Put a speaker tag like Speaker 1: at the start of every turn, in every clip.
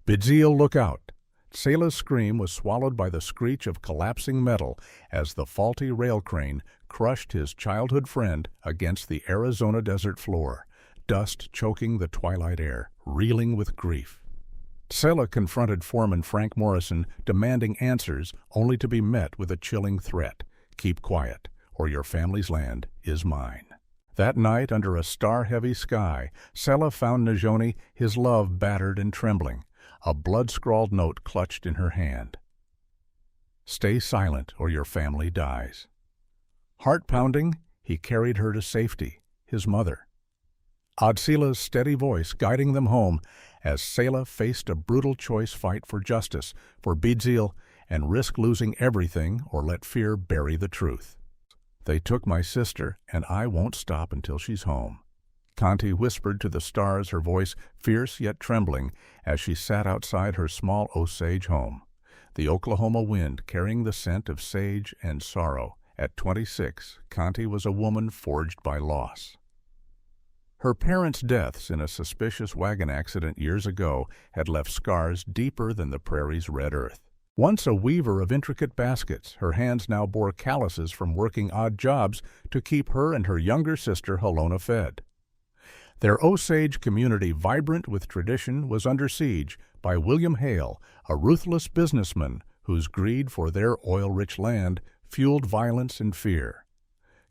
Speaker 1: Bidziil, look out! Tsela's scream was swallowed by the screech of collapsing metal as the faulty rail crane crushed his childhood friend against the Arizona desert floor, dust choking the twilight air, reeling with grief. Tsela confronted foreman Frank Morrison, demanding answers, only to be met with a chilling threat: keep quiet, or your family's land is mine. That night, under a star-heavy sky, Tsela found Nizhoni, his love battered and trembling, a blood-scrawled note clutched in her hand. Stay silent, or your family dies. Heart-pounding, he carried her to safety, his mother. Adsila's steady voice guiding them home as Tsela faced a brutal choice fight for justice, for Bidziil, and risk losing everything or let fear bury the truth. They took my sister, and I won't stop until she's home. Kanti whispered to the stars, her voice fierce yet trembling, as she sat outside her small Osage home, the Oklahoma wind carrying the scent of sage and sorrow. At 26, Kanti was a woman forged by loss. Her parents' deaths in a suspicious wagon accident years ago had left scars deeper than the prairie's red earth. Once a weaver of intricate baskets, her hands now bore calluses from working odd jobs to keep her and her younger sister Halona fed. Their Osage community, vibrant with tradition, was under siege by William Hale, a ruthless businessman whose greed for their oil-rich land fueled violence and fear.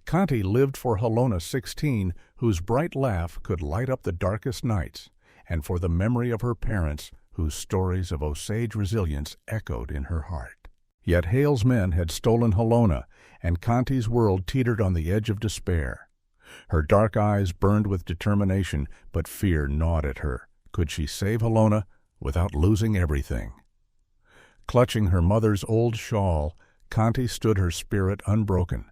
Speaker 1: Kanti lived for Halona 16, whose bright laugh could light up the darkest nights, and for the memory of her parents, whose stories of Osage resilience echoed in her heart. Yet Hale's men had stolen Halona, and Kanti's world teetered on the edge of despair. Her dark eyes burned with determination, but fear gnawed at her. Could she save Halona without losing everything? Clutching her mother's old shawl, Kanti stood, her spirit unbroken,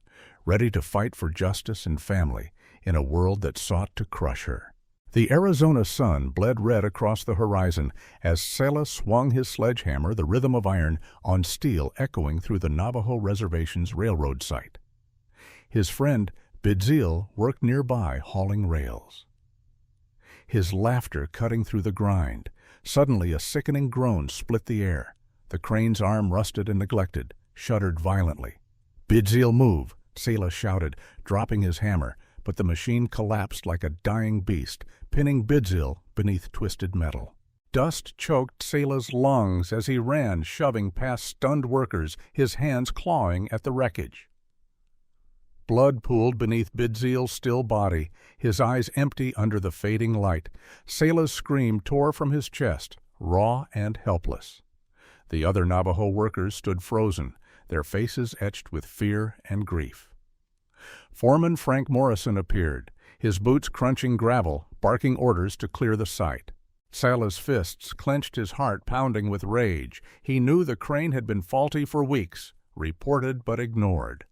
Speaker 1: ready to fight for justice and family in a world that sought to crush her. The Arizona sun bled red across the horizon as Tsela swung his sledgehammer, the rhythm of iron, on steel echoing through the Navajo Reservation's railroad site. His friend Bidziil worked nearby, hauling rails. His laughter cutting through the grind. Suddenly a sickening groan split the air. The crane's arm, rusted and neglected, shuddered violently. "Bidziil, move!" Tsela shouted, dropping his hammer, but the machine collapsed like a dying beast, pinning Bidziil beneath twisted metal. Dust choked Tsela's lungs as he ran, shoving past stunned workers, his hands clawing at the wreckage. Blood pooled beneath Bidziil's still body, his eyes empty under the fading light. Tsela's scream tore from his chest, raw and helpless. The other Navajo workers stood frozen, their faces etched with fear and grief. Foreman Frank Morrison appeared, his boots crunching gravel, barking orders to clear the site. Tsela's fists clenched, his heart pounding with rage. He knew the crane had been faulty for weeks, reported but ignored.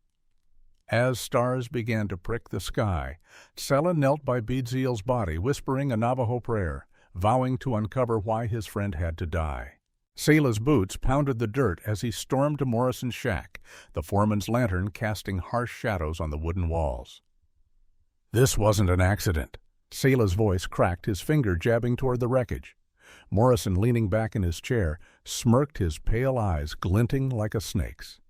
Speaker 1: As stars began to prick the sky, Tsela knelt by Bidziil's body, whispering a Navajo prayer, vowing to uncover why his friend had to die. Tsela's boots pounded the dirt as he stormed to Morrison's shack, the foreman's lantern casting harsh shadows on the wooden walls. "This wasn't an accident." Tsela's voice cracked, his finger jabbing toward the wreckage. Morrison, leaning back in his chair, smirked, his pale eyes glinting like a snake's.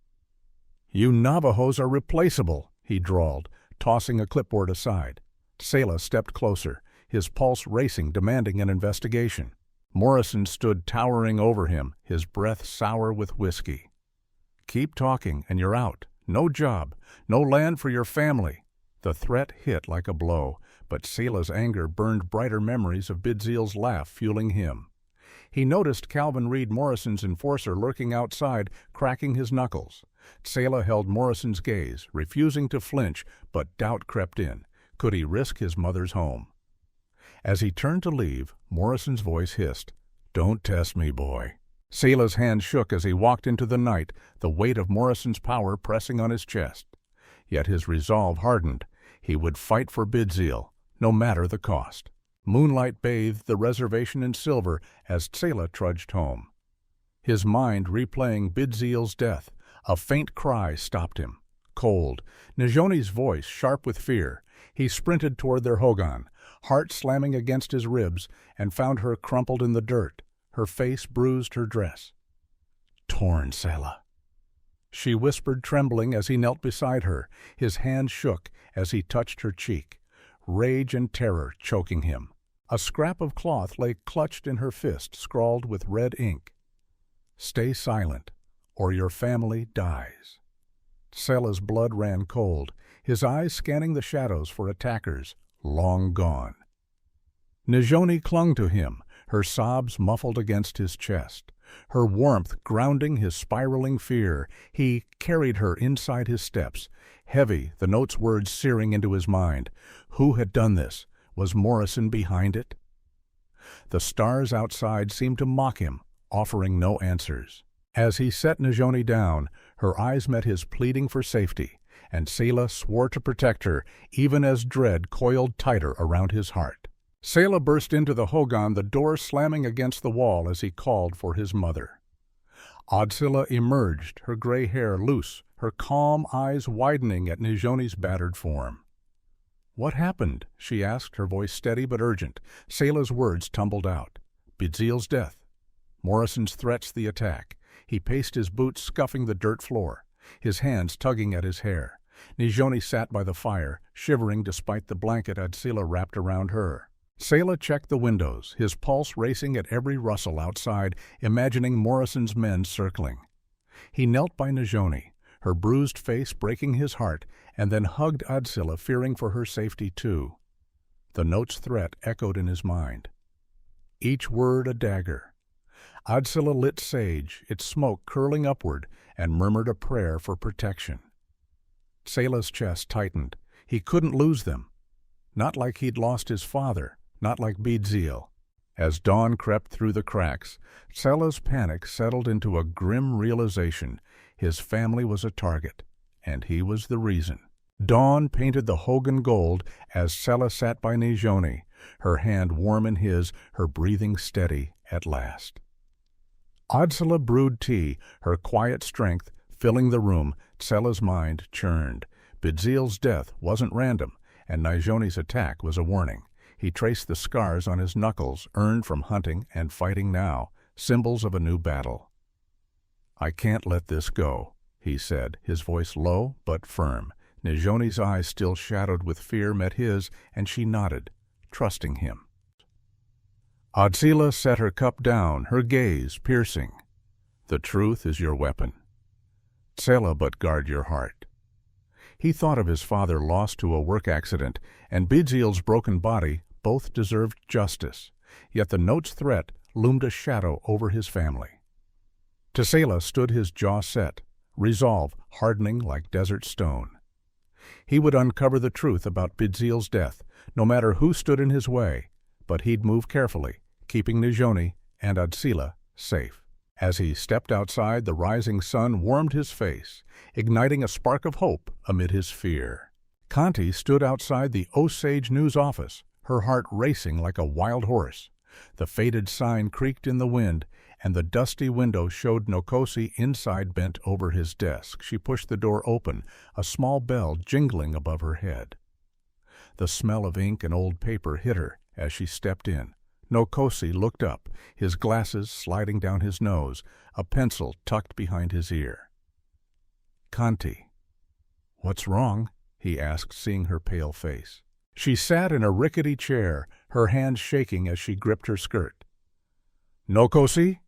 Speaker 1: "You Navajos are replaceable," he drawled, tossing a clipboard aside. Tsela stepped closer, his pulse racing, demanding an investigation. Morrison stood towering over him, his breath sour with whiskey. "Keep talking, and you're out. No job, no land for your family." The threat hit like a blow, but Tsela's anger burned brighter memories of Bidziil's laugh fueling him. He noticed Calvin Reed, Morrison's enforcer, lurking outside, cracking his knuckles. Tsela held Morrison's gaze, refusing to flinch, but doubt crept in. Could he risk his mother's home? As he turned to leave, Morrison's voice hissed, "Don't test me, boy." Tsela's hand shook as he walked into the night, the weight of Morrison's power pressing on his chest. Yet his resolve hardened. He would fight for Bidziil, no matter the cost. Moonlight bathed the reservation in silver as Tsela trudged home. His mind replaying Bidziil's death, a faint cry stopped him. Cold, Nizhoni's voice sharp with fear. He sprinted toward their hogan, heart slamming against his ribs, and found her crumpled in the dirt, Her face bruised her dress. "Torn, Tsela," she whispered, trembling as he knelt beside her. His hand shook as he touched her cheek, rage and terror choking him. A scrap of cloth lay clutched in her fist, scrawled with red ink. "Stay silent, or your family dies." Tsela's blood ran cold, his eyes scanning the shadows for attackers long gone. Nizhoni clung to him, her sobs muffled against his chest, her warmth grounding his spiraling fear. He carried her inside his steps, heavy, the note's words searing into his mind. Who had done this? Was Morrison behind it? The stars outside seemed to mock him, offering no answers. As he set Nizhoni down, her eyes met his pleading for safety, and Tsela swore to protect her, even as dread coiled tighter around his heart. Tsela burst into the hogan, the door slamming against the wall as he called for his mother. Adsila emerged, her gray hair loose, her calm eyes widening at Nizhoni's battered form. "What happened?" she asked, her voice steady but urgent. Tsela's words tumbled out. Bidziil's death. Morrison's threats the attack. He paced his boots, scuffing the dirt floor, his hands tugging at his hair. Nizhoni sat by the fire, shivering despite the blanket Adsila wrapped around her. Tsela checked the windows, his pulse racing at every rustle outside, imagining Morrison's men circling. He knelt by Nizhoni, her bruised face breaking his heart, and then hugged Adsila, fearing for her safety too. The note's threat echoed in his mind. Each word a dagger. Adsila lit sage, its smoke curling upward, and murmured a prayer for protection. Tsela's chest tightened. He couldn't lose them. Not like he'd lost his father, not like Bidziil. As dawn crept through the cracks, Tsela's panic settled into a grim realization. His family was a target, and he was the reason. Dawn painted the hogan gold as Tsela sat by Nizhoni, her hand warm in his, her breathing steady at last. Adsila brewed tea, her quiet strength filling the room. Tsela's mind churned. Bidziil's death wasn't random, and Nizhoni's attack was a warning. He traced the scars on his knuckles, earned from hunting and fighting now, symbols of a new battle. "I can't let this go," he said, his voice low but firm. Nizhoni's eyes, still shadowed with fear, met his, and she nodded, trusting him. Adsila set her cup down, her gaze piercing. "The truth is your weapon. Tsela, but guard your heart." He thought of his father lost to a work accident, and Bidziil's broken body. Both deserved justice, yet the note's threat loomed a shadow over his family. Tsela stood, his jaw set, resolve hardening like desert stone. He would uncover the truth about Bidziil's death, no matter who stood in his way, but he'd move carefully, keeping Nizhoni and Adsila safe. As he stepped outside, the rising sun warmed his face, igniting a spark of hope amid his fear. Kanti stood outside the Osage news office, her heart racing like a wild horse. The faded sign creaked in the wind, and the dusty window showed Nokosi inside, bent over his desk. She pushed the door open, a small bell jingling above her head. The smell of ink and old paper hit her as she stepped in. Nokosi looked up, his glasses sliding down his nose, a pencil tucked behind his ear. "Kanti." "What's wrong?" he asked, seeing her pale face. She sat in a rickety chair, her hands shaking as she gripped her skirt. "Nokosi?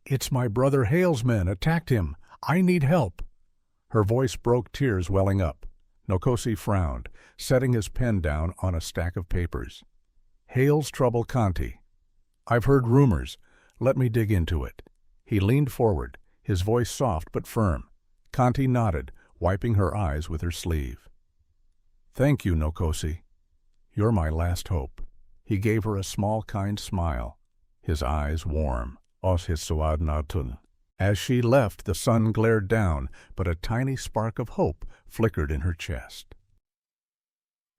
Speaker 1: It's my brother Hale's men attacked him. I need help." Her voice broke, tears welling up. Nokosi frowned, setting his pen down on a stack of papers. "Hale's trouble, Kanti. I've heard rumors. Let me dig into it." He leaned forward, his voice soft but firm. Kanti nodded, wiping her eyes with her sleeve. "Thank you, Nokosi. You're my last hope." He gave her a small, kind smile, his eyes warm. As she left, the sun glared down, but a tiny spark of hope flickered in her chest.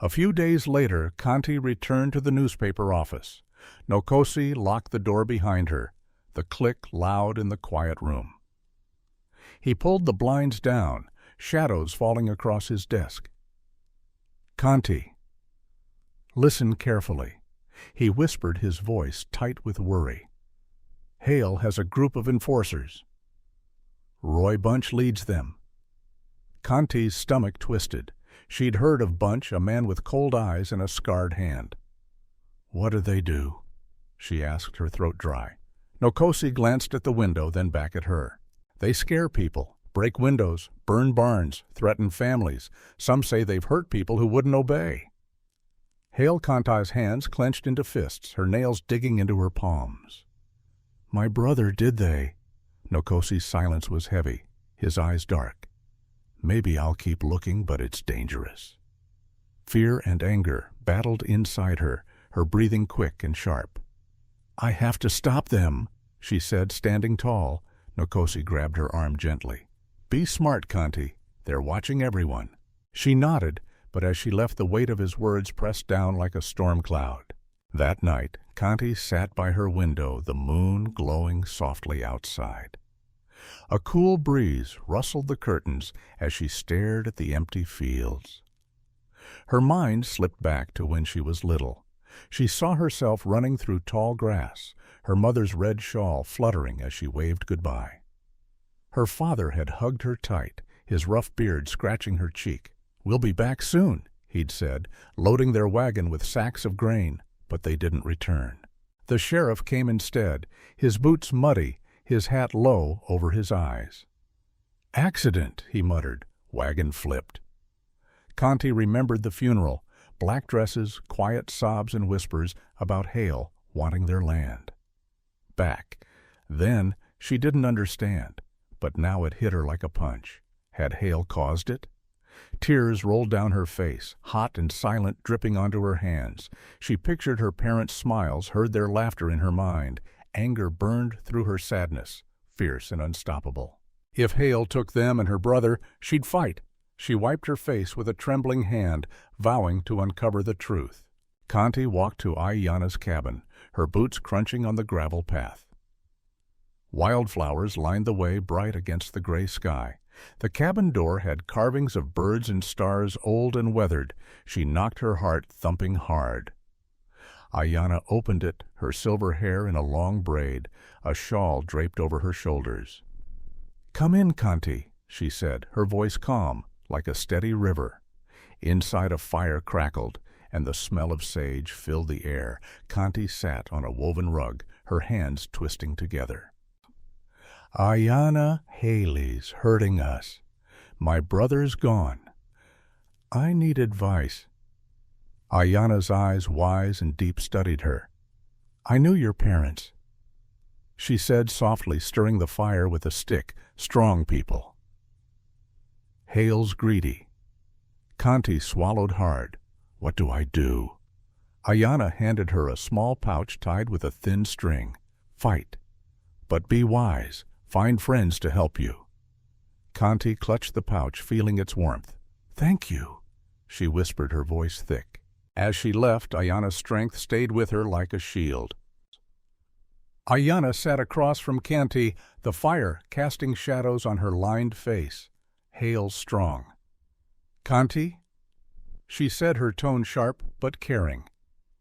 Speaker 1: A few days later, Kanti returned to the newspaper office. Nokosi locked the door behind her, the click loud in the quiet room. He pulled the blinds down, shadows falling across his desk. "Kanti, listen carefully," he whispered, his voice tight with worry. Hale has a group of enforcers. Roy Bunch leads them. Kanti's stomach twisted. She'd heard of Bunch, a man with cold eyes and a scarred hand. "What do they do?" she asked, her throat dry. Nokosi glanced at the window, then back at her. "They scare people, break windows, burn barns, threaten families. Some say they've hurt people who wouldn't obey." Hale Kanti's hands clenched into fists, her nails digging into her palms. "My brother, did they?" Nokosi's silence was heavy, his eyes dark. "Maybe I'll keep looking, but it's dangerous." Fear and anger battled inside her, her breathing quick and sharp. "I have to stop them," she said, standing tall. Nokosi grabbed her arm gently. "Be smart, Kanti. They're watching everyone." She nodded, but as she left, the weight of his words pressed down like a storm cloud. That night, Kanti sat by her window, the moon glowing softly outside. A cool breeze rustled the curtains as she stared at the empty fields. Her mind slipped back to when she was little. She saw herself running through tall grass, her mother's red shawl fluttering as she waved goodbye. Her father had hugged her tight, his rough beard scratching her cheek. "We'll be back soon," he'd said, loading their wagon with sacks of grain, but they didn't return. The sheriff came instead, his boots muddy, his hat low over his eyes. "Accident," he muttered. Wagon flipped. Kanti remembered the funeral, black dresses, quiet sobs and whispers about Hale wanting their land. Back. Then she didn't understand, but now it hit her like a punch. Had Hale caused it? Tears rolled down her face, hot and silent, dripping onto her hands. She pictured her parents' smiles, heard their laughter in her mind. Anger burned through her sadness, fierce and unstoppable. If Hale took them and her brother, she'd fight. She wiped her face with a trembling hand, vowing to uncover the truth. Kanti walked to Aiyana's cabin, her boots crunching on the gravel path. Wildflowers lined the way, bright against the gray sky. The cabin door had carvings of birds and stars, old and weathered. She knocked her heart thumping hard. Aiyana opened it, her silver hair in a long braid, a shawl draped over her shoulders. "Come in, Kanti," she said, her voice calm, like a steady river. Inside a fire crackled, and the smell of sage filled the air. Kanti sat on a woven rug, her hands twisting together. "Aiyana, Haley's hurting us. My brother's gone. I need advice." Aiyana's eyes, wise and deep, studied her. "I knew your parents," she said softly, stirring the fire with a stick. "Strong people." "Hale's greedy." Kanti swallowed hard. "What do I do?" Aiyana handed her a small pouch tied with a thin string. "Fight. But be wise. Find friends to help you." Kanti clutched the pouch, feeling its warmth. "Thank you," she whispered, her voice thick. As she left, Aiyana's strength stayed with her like a shield. Aiyana sat across from Kanti, the fire casting shadows on her lined face. Hale strong. "Kanti?" She said, her tone sharp but caring.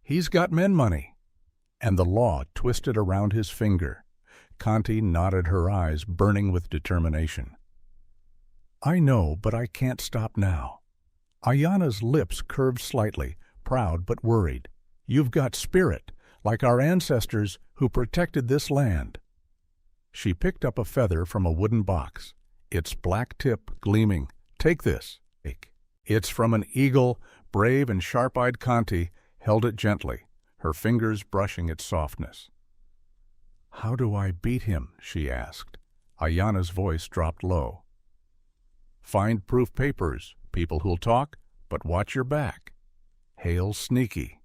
Speaker 1: "He's got men money." And the law twisted around his finger. Kanti nodded, her eyes burning with determination. "I know, but I can't stop now." Aiyana's lips curved slightly, proud but worried. "You've got spirit, like our ancestors who protected this land." She picked up a feather from a wooden box, its black tip gleaming. "Take this." "It's from an eagle." Brave and sharp-eyed Kanti held it gently, her fingers brushing its softness. "How do I beat him?" she asked. Aiyana's voice dropped low. "Find proof papers, people who'll talk, but watch your back. Hale's sneaky."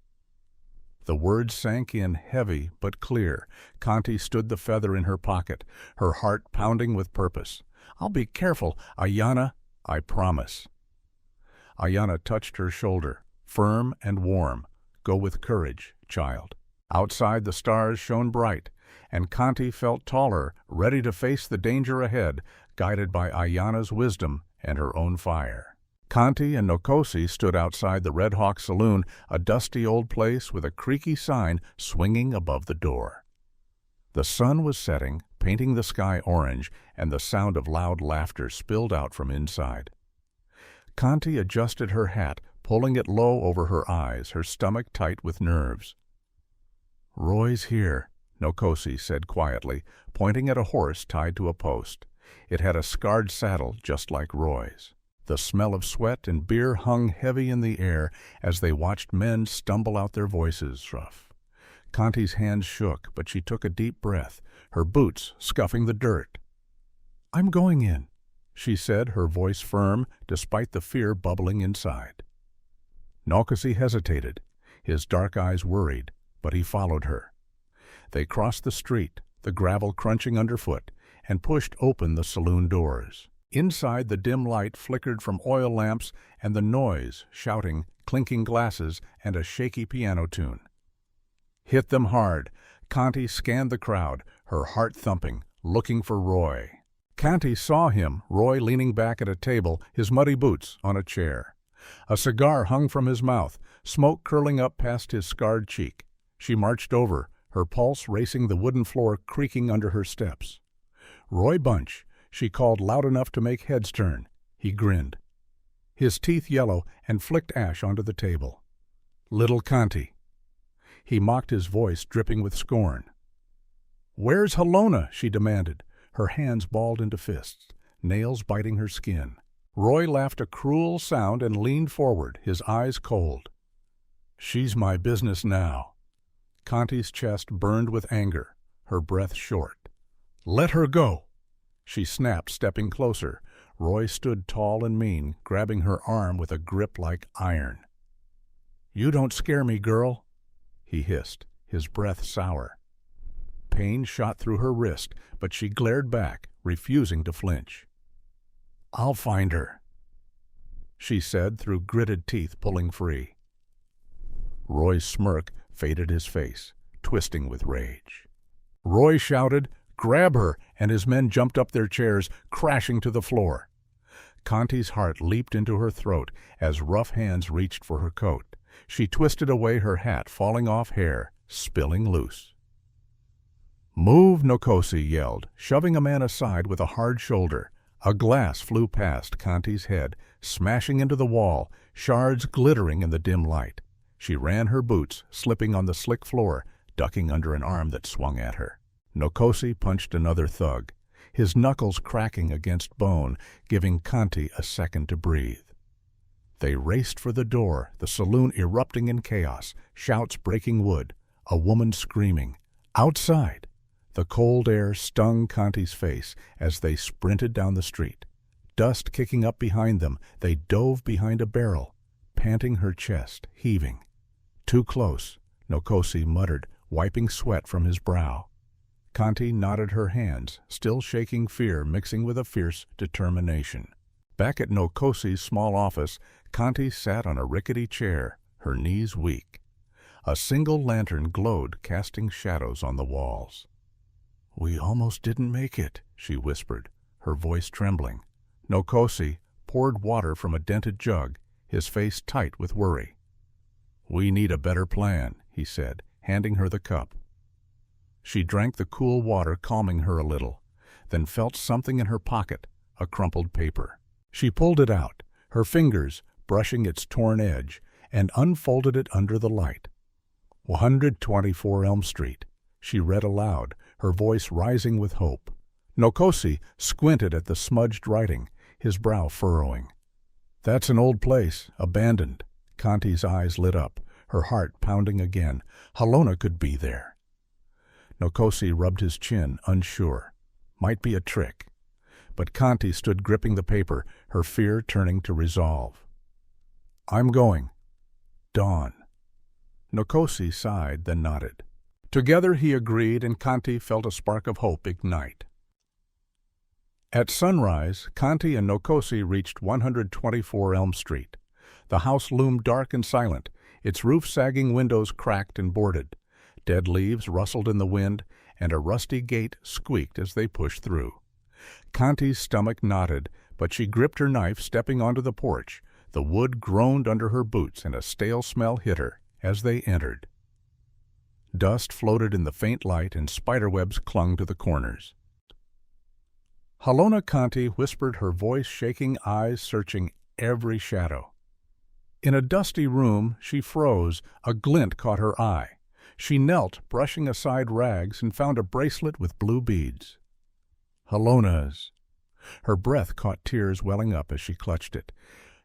Speaker 1: The words sank in, heavy but clear. Kanti stood the feather in her pocket, her heart pounding with purpose. "I'll be careful, Aiyana. I promise." Aiyana touched her shoulder, firm and warm. "Go with courage, child." Outside the stars shone bright, and Kanti felt taller, ready to face the danger ahead, guided by Aiyana's wisdom and her own fire. Kanti and Nokosi stood outside the Red Hawk Saloon, a dusty old place with a creaky sign swinging above the door. The sun was setting, painting the sky orange, and the sound of loud laughter spilled out from inside. Kanti adjusted her hat, pulling it low over her eyes, her stomach tight with nerves. "Roy's here," Nokosi said quietly, pointing at a horse tied to a post. It had a scarred saddle just like Roy's. The smell of sweat and beer hung heavy in the air as they watched men stumble out their voices rough. Kanti's hands shook, but she took a deep breath, her boots scuffing the dirt. "I'm going in," she said, her voice firm despite the fear bubbling inside. Nokosi hesitated, his dark eyes worried, but he followed her. They crossed the street, the gravel crunching underfoot, and pushed open the saloon doors. Inside, the dim light flickered from oil lamps and the noise, shouting, clinking glasses, and a shaky piano tune. Hit them hard. Kanti scanned the crowd, her heart thumping, looking for Roy. Kanti saw him, Roy leaning back at a table, his muddy boots on a chair. A cigar hung from his mouth, smoke curling up past his scarred cheek. She marched over, her pulse racing, the wooden floor creaking under her steps. "Roy Bunch," she called loud enough to make heads turn. He grinned, his teeth yellow, and flicked ash onto the table. "Little Kanti." He mocked, his voice dripping with scorn. "Where's Halona?" she demanded, her hands balled into fists, nails biting her skin. Roy laughed a cruel sound and leaned forward, his eyes cold. "She's my business now." Kanti's chest burned with anger, her breath short. "Let her go!" She snapped, stepping closer. Roy stood tall and mean, grabbing her arm with a grip like iron. "You don't scare me, girl," he hissed, his breath sour. Pain shot through her wrist, but she glared back, refusing to flinch. "I'll find her," she said through gritted teeth, pulling free. Roy's smirk faded his face, twisting with rage. Roy shouted, "Grab her!" and his men jumped up their chairs, crashing to the floor. Kanti's heart leaped into her throat as rough hands reached for her coat. She twisted away, her hat falling off, hair spilling loose. "Move!" Nokosi yelled, shoving a man aside with a hard shoulder. A glass flew past Kanti's head, smashing into the wall, shards glittering in the dim light. She ran her boots, slipping on the slick floor, ducking under an arm that swung at her. Nokosi punched another thug, his knuckles cracking against bone, giving Kanti a second to breathe. They raced for the door, the saloon erupting in chaos, shouts breaking wood, a woman screaming. Outside! The cold air stung Kanti's face as they sprinted down the street. Dust kicking up behind them, they dove behind a barrel, panting, her chest heaving. "Too close," Nokosi muttered, wiping sweat from his brow. Kanti knotted her hands, still shaking, fear mixing with a fierce determination. Back at Nokosi's small office, Kanti sat on a rickety chair, her knees weak. A single lantern glowed, casting shadows on the walls. "We almost didn't make it," she whispered, her voice trembling. Nokosi poured water from a dented jug, his face tight with worry. "We need a better plan," he said, handing her the cup. She drank the cool water, calming her a little, then felt something in her pocket, a crumpled paper. She pulled it out, her fingers brushing its torn edge, and unfolded it under the light. 124 Elm Street, she read aloud, her voice rising with hope. Nokosi squinted at the smudged writing, his brow furrowing. "That's an old place, abandoned." Kanti's eyes lit up, her heart pounding again. Halona could be there. Nokosi rubbed his chin, unsure. Might be a trick. But Kanti stood gripping the paper, her fear turning to resolve. "I'm going. Dawn." Nokosi sighed, then nodded. Together he agreed, and Kanti felt a spark of hope ignite. At sunrise, Kanti and Nokosi reached 124 Elm Street. The house loomed dark and silent, its roof-sagging windows cracked and boarded. Dead leaves rustled in the wind, and a rusty gate squeaked as they pushed through. Kanti's stomach knotted, but she gripped her knife, stepping onto the porch. The wood groaned under her boots, and a stale smell hit her as they entered. Dust floated in the faint light and spiderwebs clung to the corners. Halona Kanti whispered, her voice shaking, eyes searching every shadow. In a dusty room, she froze. A glint caught her eye. She knelt, brushing aside rags, and found a bracelet with blue beads. Halona's. Her breath caught tears welling up as she clutched it.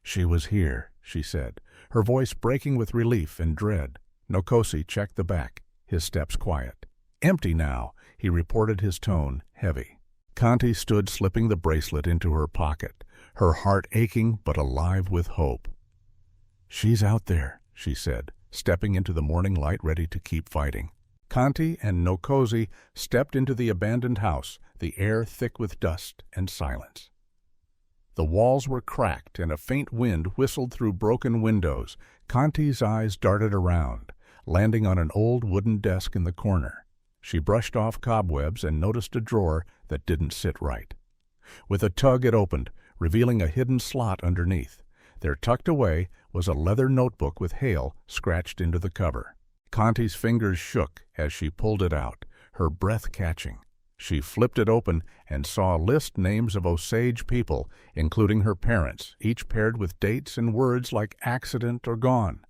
Speaker 1: She was here, she said, her voice breaking with relief and dread. Nokosi checked the back, his steps quiet. Empty now, he reported, his tone heavy. Kanti stood, slipping the bracelet into her pocket, her heart aching but alive with hope. She's out there, she said, stepping into the morning light, ready to keep fighting. Kanti and Nokosi stepped into the abandoned house, the air thick with dust and silence. The walls were cracked and a faint wind whistled through broken windows. Kanti's eyes darted around, landing on an old wooden desk in the corner. She brushed off cobwebs and noticed a drawer that didn't sit right. With a tug it opened, revealing a hidden slot underneath. There, tucked away, was a leather notebook with Hale scratched into the cover. Kanti's fingers shook as she pulled it out, her breath catching. She flipped it open and saw a list, names of Osage people, including her parents, each paired with dates and words like accident or gone.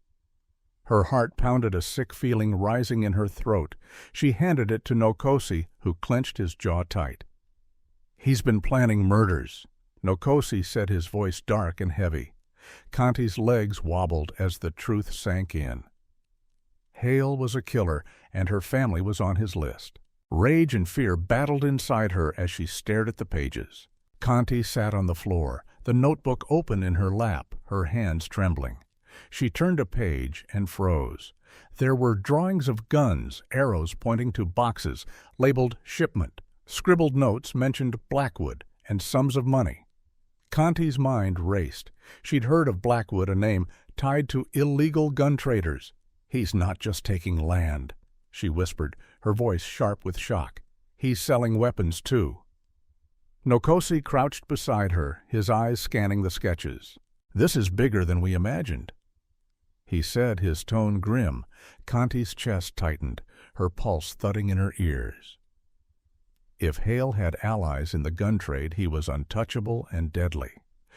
Speaker 1: Her heart pounded, a sick feeling rising in her throat. She handed it to Nokosi, who clenched his jaw tight. "He's been planning murders," Nokosi said, his voice dark and heavy. Kanti's legs wobbled as the truth sank in. Hale was a killer, and her family was on his list. Rage and fear battled inside her as she stared at the pages. Kanti sat on the floor, the notebook open in her lap, her hands trembling. She turned a page and froze. There were drawings of guns, arrows pointing to boxes, labeled shipment. Scribbled notes mentioned Blackwood and sums of money. Kanti's mind raced. She'd heard of Blackwood, a name tied to illegal gun traders. "He's not just taking land," she whispered, her voice sharp with shock. "He's selling weapons, too." Nokosi crouched beside her, his eyes scanning the sketches. "This is bigger than we imagined," he said, his tone grim. Kanti's chest tightened, her pulse thudding in her ears. If Hale had allies in the gun trade, he was untouchable and deadly.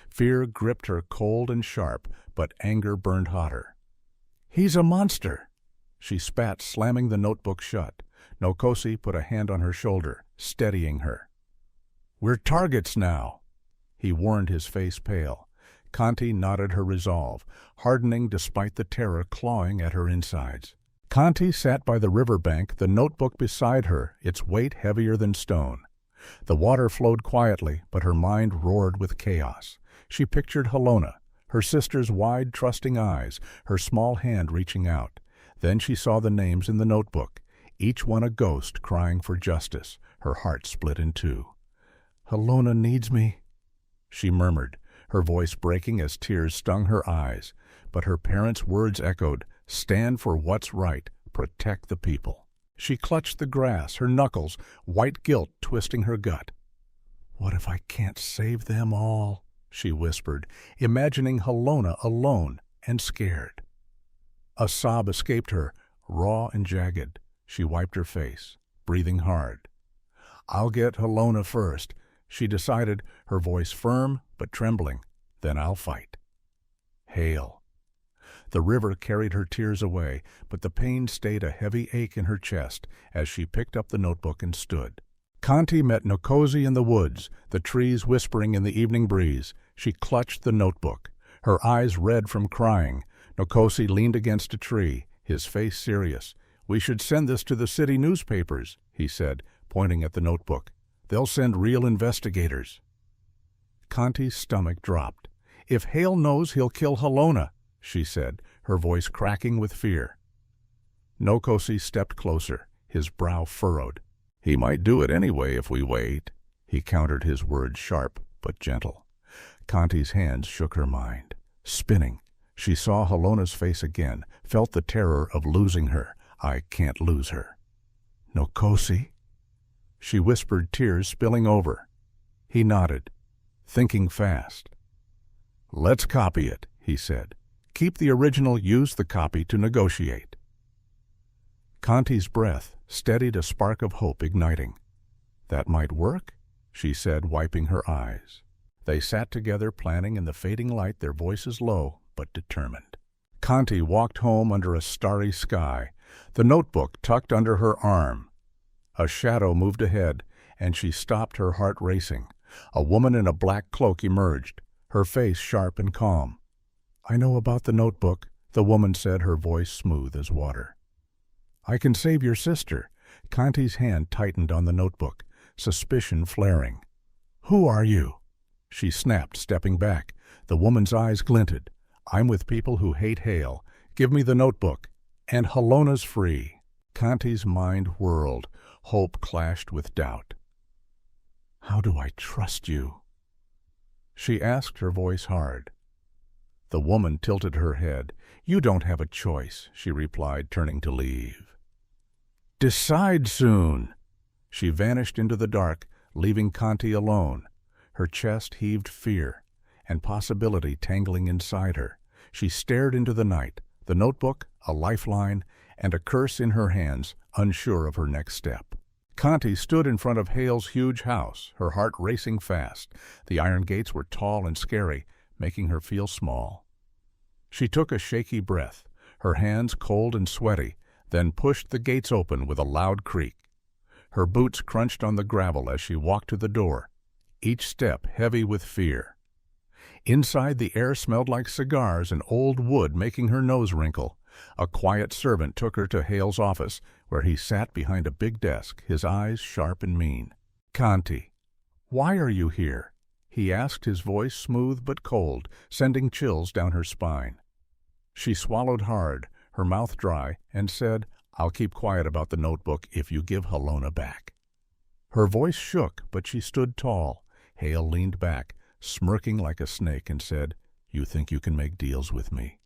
Speaker 1: Fear gripped her cold and sharp, but anger burned hotter. "He's a monster," she spat, slamming the notebook shut. Nokosi put a hand on her shoulder, steadying her. "We're targets now," he warned, his face pale. Kanti nodded, her resolve hardening despite the terror clawing at her insides. Kanti sat by the riverbank, the notebook beside her, its weight heavier than stone. The water flowed quietly, but her mind roared with chaos. She pictured Halona, her sister's wide, trusting eyes, her small hand reaching out. Then she saw the names in the notebook, each one a ghost crying for justice. Her heart split in two. "Halona needs me," she murmured, her voice breaking as tears stung her eyes. But her parents' words echoed, "Stand for what's right, protect the people." She clutched the grass, her knuckles, white guilt twisting her gut. "What if I can't save them all?" she whispered, imagining Halona alone and scared. A sob escaped her, raw and jagged. She wiped her face, breathing hard. "I'll get Halona first," she decided, her voice firm but trembling. "Then I'll fight." Hale. The river carried her tears away, but the pain stayed a heavy ache in her chest as she picked up the notebook and stood. Kanti met Nokosi in the woods, the trees whispering in the evening breeze. She clutched the notebook, her eyes red from crying. Nokosi leaned against a tree, his face serious. "We should send this to the city newspapers," he said, pointing at the notebook. "They'll send real investigators." Kanti's stomach dropped. "If Hale knows, he'll kill Halona," she said, her voice cracking with fear. Nokosi stepped closer, his brow furrowed. "He might do it anyway if we wait," he countered, his words sharp but gentle. Kanti's hands shook her mind. Spinning, she saw Halona's face again, felt the terror of losing her. "I can't lose her." "Nokosi?" she whispered, tears spilling over. He nodded, thinking fast. "Let's copy it," he said. "Keep the original, use the copy to negotiate." Kanti's breath steadied, a spark of hope igniting. "That might work," she said, wiping her eyes. They sat together, planning in the fading light, their voices low but determined. Kanti walked home under a starry sky, the notebook tucked under her arm. A shadow moved ahead, and she stopped, her heart racing. A woman in a black cloak emerged, her face sharp and calm. "I know about the notebook," the woman said, her voice smooth as water. "I can save your sister." Kanti's hand tightened on the notebook, suspicion flaring. "Who are you?" she snapped, stepping back. The woman's eyes glinted. "I'm with people who hate Hale. Give me the notebook, and Halona's free." Kanti's mind whirled. Hope clashed with doubt. "How do I trust you?" she asked, her voice hard. The woman tilted her head. "You don't have a choice," she replied, turning to leave. "Decide soon." She vanished into the dark, leaving Kanti alone. Her chest heaved, fear and possibility tangling inside her. She stared into the night, the notebook, a lifeline, and a curse in her hands, unsure of her next step. Kanti stood in front of Hale's huge house, her heart racing fast. The iron gates were tall and scary, making her feel small. She took a shaky breath, her hands cold and sweaty, then pushed the gates open with a loud creak. Her boots crunched on the gravel as she walked to the door, each step heavy with fear. Inside, the air smelled like cigars and old wood, making her nose wrinkle. A quiet servant took her to Hale's office, where he sat behind a big desk, his eyes sharp and mean. "Kanti, why are you here?" he asked, his voice smooth but cold, sending chills down her spine. She swallowed hard, her mouth dry, and said, "I'll keep quiet about the notebook if you give Halona back." Her voice shook, but she stood tall. Hale leaned back, smirking like a snake, and said, "You think you can make deals with me?"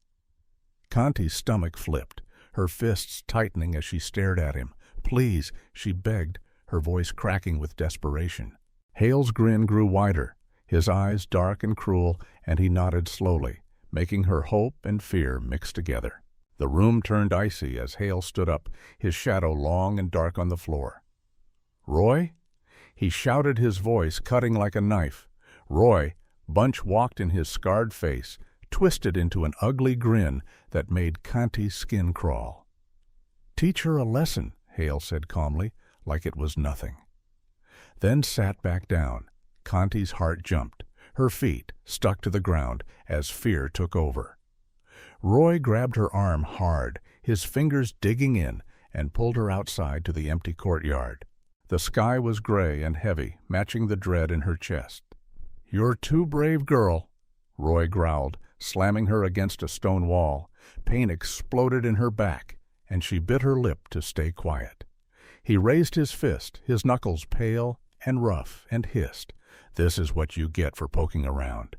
Speaker 1: Kanti's stomach flipped, her fists tightening as she stared at him. "Please," she begged, her voice cracking with desperation. Hale's grin grew wider, his eyes dark and cruel, and he nodded slowly, making her hope and fear mix together. The room turned icy as Hale stood up, his shadow long and dark on the floor. "Roy?" He shouted, his voice cutting like a knife. "Roy!" Bunch walked in, his scarred face twisted into an ugly grin that made Kanti's skin crawl. "Teach her a lesson," Hale said calmly, like it was nothing. Then sat back down. Kanti's heart jumped. Her feet stuck to the ground as fear took over. Roy grabbed her arm hard, his fingers digging in, and pulled her outside to the empty courtyard. The sky was gray and heavy, matching the dread in her chest. "You're too brave, girl," Roy growled, slamming her against a stone wall. Pain exploded in her back, and she bit her lip to stay quiet. He raised his fist, his knuckles pale and rough, and hissed, "This is what you get for poking around."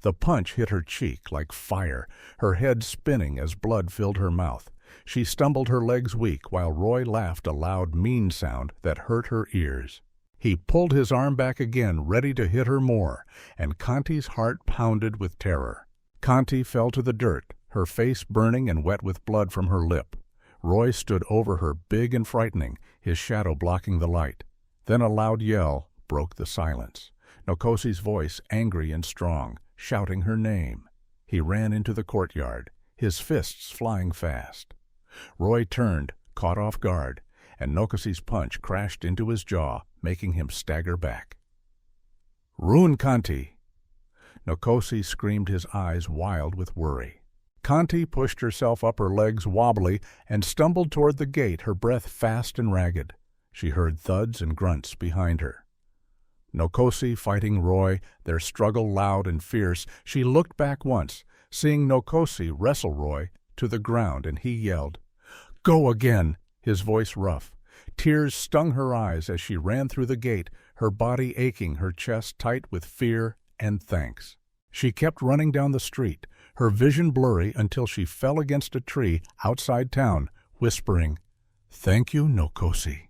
Speaker 1: The punch hit her cheek like fire, her head spinning as blood filled her mouth. She stumbled, her legs weak, while Roy laughed a loud, mean sound that hurt her ears. He pulled his arm back again, ready to hit her more, and Kanti's heart pounded with terror. Kanti fell to the dirt, her face burning and wet with blood from her lip. Roy stood over her, big and frightening, his shadow blocking the light. Then a loud yell broke the silence. Nokosi's voice, angry and strong, shouting her name. He ran into the courtyard, his fists flying fast. Roy turned, caught off guard, and Nokosi's punch crashed into his jaw, making him stagger back. "Ruin Kanti!" Nokosi screamed, his eyes wild with worry. Kanti pushed herself up, her legs wobbly, and stumbled toward the gate, her breath fast and ragged. She heard thuds and grunts behind her. Nokosi fighting Roy, their struggle loud and fierce. She looked back once, seeing Nokosi wrestle Roy to the ground, and he yelled, "Go again!" his voice rough. Tears stung her eyes as she ran through the gate, her body aching, her chest tight with fear and thanks. She kept running down the street, her vision blurry, until she fell against a tree outside town, whispering, "Thank you, Nokosi,"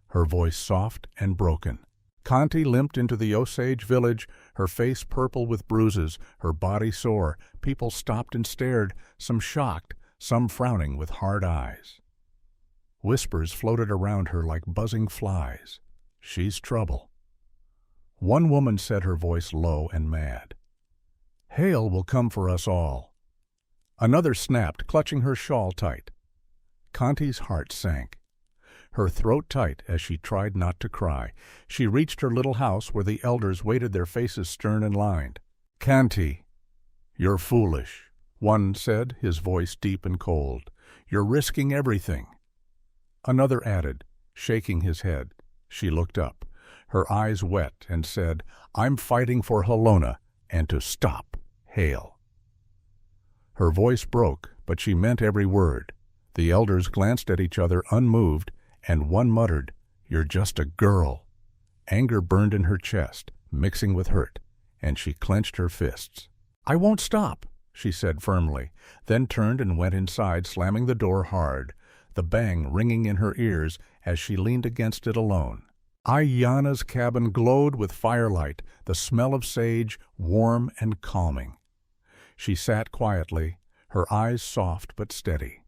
Speaker 1: her voice soft and broken. Kanti limped into the Osage village, her face purple with bruises, her body sore. People stopped and stared, some shocked, some frowning with hard eyes. Whispers floated around her like buzzing flies. She's trouble. One woman said, her voice low and mad, Hale will come for us all. Another snapped, clutching her shawl tight. Kanti's heart sank. Her throat tight as she tried not to cry. She reached her little house where the elders waited, their faces stern and lined. Kanti, you're foolish, one said, his voice deep and cold. You're risking everything. Another added, shaking his head. She looked up, her eyes wet, and said, I'm fighting for Halona and to stop Hale. Her voice broke, but she meant every word. The elders glanced at each other unmoved, and one muttered, You're just a girl. Anger burned in her chest, mixing with hurt, and she clenched her fists. I won't stop, she said firmly, then turned and went inside, slamming the door hard, the bang ringing in her ears as she leaned against it alone. Ayyana's cabin glowed with firelight, the smell of sage warm and calming. She sat quietly, her eyes soft but steady.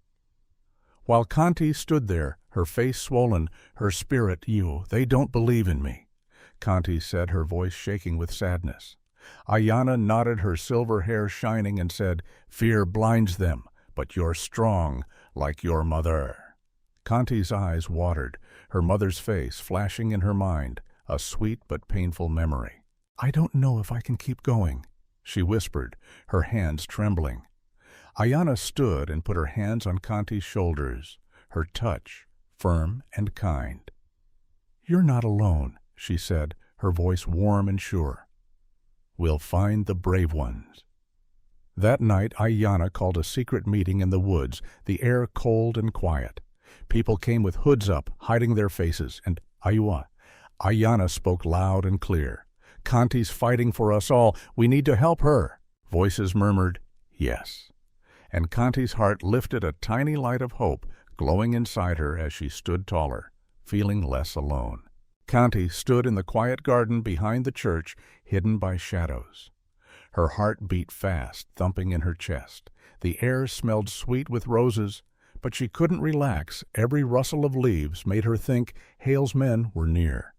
Speaker 1: While Kanti stood there, her face swollen, her spirit, they don't believe in me, Kanti said, her voice shaking with sadness. Ayyana nodded, her silver hair shining, and said, Fear blinds them, but you're strong, like your mother. Kanti's eyes watered, her mother's face flashing in her mind, a sweet but painful memory. I don't know if I can keep going, she whispered, her hands trembling. Ayyana stood and put her hands on Kanti's shoulders, her touch firm and kind. You're not alone, she said, her voice warm and sure. We'll find the brave ones. That night Ayyana called a secret meeting in the woods, the air cold and quiet. People came with hoods up, hiding their faces, and Ayyana spoke loud and clear. Kanti's fighting for us all. We need to help her. Voices murmured, Yes. And Kanti's heart lifted, a tiny light of hope glowing inside her as she stood taller, feeling less alone. Kanti stood in the quiet garden behind the church, hidden by shadows. Her heart beat fast, thumping in her chest. The air smelled sweet with roses, but she couldn't relax. Every rustle of leaves made her think Hale's men were near.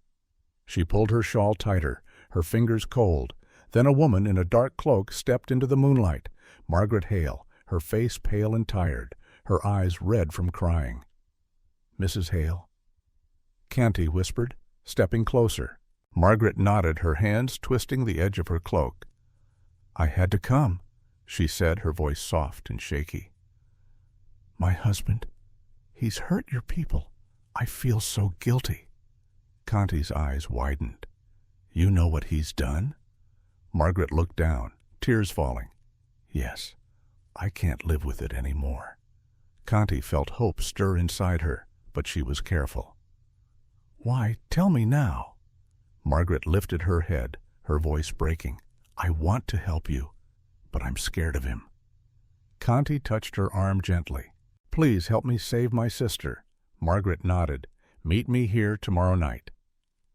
Speaker 1: She pulled her shawl tighter, her fingers cold. Then a woman in a dark cloak stepped into the moonlight, Margaret Hale, her face pale and tired, her eyes red from crying. Mrs. Hale? Kanti whispered, stepping closer. Margaret nodded, her hands twisting the edge of her cloak. I had to come, she said, her voice soft and shaky. My husband, he's hurt your people. I feel so guilty. Kanti's eyes widened. You know what he's done? Margaret looked down, tears falling. Yes, I can't live with it anymore. Kanti felt hope stir inside her, but she was careful. Why, tell me now. Margaret lifted her head, her voice breaking. I want to help you, but I'm scared of him. Kanti touched her arm gently. Please help me save my sister. Margaret nodded. Meet me here tomorrow night.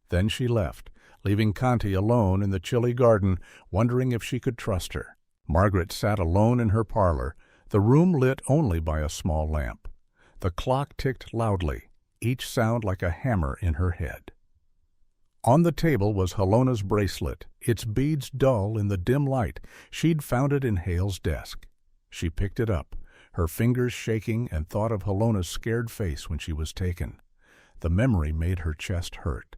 Speaker 1: Then she left, leaving Kanti alone in the chilly garden, wondering if she could trust her. Margaret sat alone in her parlor, the room lit only by a small lamp. The clock ticked loudly, each sound like a hammer in her head. On the table was Halona's bracelet, its beads dull in the dim light. She'd found it in Hale's desk. She picked it up, her fingers shaking, and thought of Halona's scared face when she was taken. The memory made her chest hurt.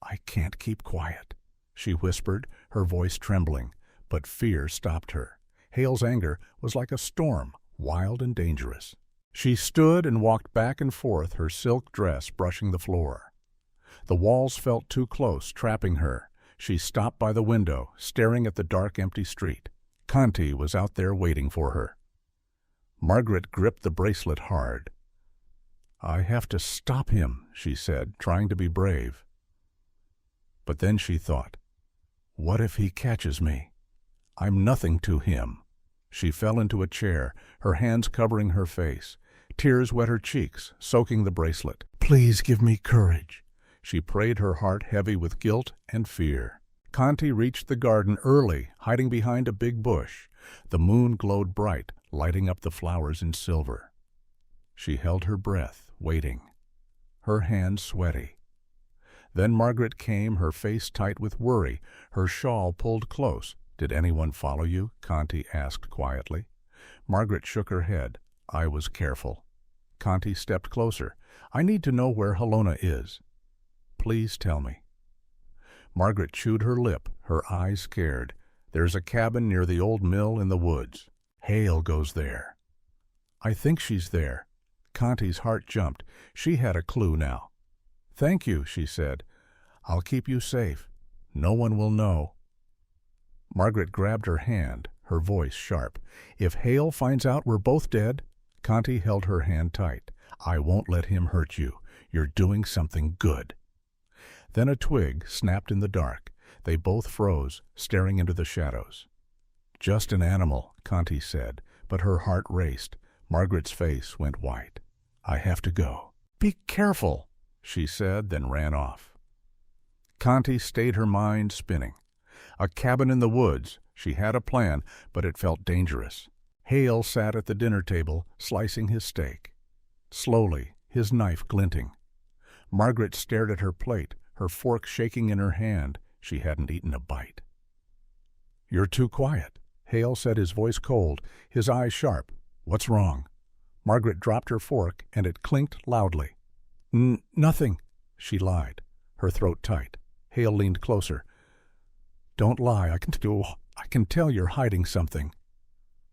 Speaker 1: I can't keep quiet, she whispered, her voice trembling, but fear stopped her. Hale's anger was like a storm, wild and dangerous. She stood and walked back and forth, her silk dress brushing the floor. The walls felt too close, trapping her. She stopped by the window, staring at the dark, empty street. Kanti was out there waiting for her. Margaret gripped the bracelet hard. I have to stop him, she said, trying to be brave. But then she thought, what if he catches me? I'm nothing to him. She fell into a chair, her hands covering her face. Tears wet her cheeks, soaking the bracelet. Please give me courage. She prayed, her heart heavy with guilt and fear. Kanti reached the garden early, hiding behind a big bush. The moon glowed bright, lighting up the flowers in silver. She held her breath, waiting, her hands sweaty. Then Margaret came, her face tight with worry, her shawl pulled close. "Did anyone follow you?" Kanti asked quietly. Margaret shook her head. "I was careful." Kanti stepped closer. "I need to know where Halona is. Please tell me." Margaret chewed her lip, her eyes scared. "There's a cabin near the old mill in the woods. Hale goes there." "I think she's there." Kanti's heart jumped. She had a clue now. "Thank you," she said. "I'll keep you safe. No one will know." Margaret grabbed her hand, her voice sharp. "If Hale finds out we're both dead—" Kanti held her hand tight. "I won't let him hurt you. You're doing something good." Then a twig snapped in the dark. They both froze, staring into the shadows. "Just an animal," Kanti said, but her heart raced. Margaret's face went white. "I have to go." "Be careful," she said, then ran off. Kanti stayed her mind spinning. A cabin in the woods. She had a plan, but it felt dangerous. Hale sat at the dinner table, slicing his steak. Slowly, his knife glinting. Margaret stared at her plate, her fork shaking in her hand. She hadn't eaten a bite. "You're too quiet," Hale said, his voice cold, his eyes sharp. "What's wrong?" Margaret dropped her fork, and it clinked loudly. Nothing," she lied, her throat tight. Hale leaned closer. "Don't lie. I can tell you're hiding something."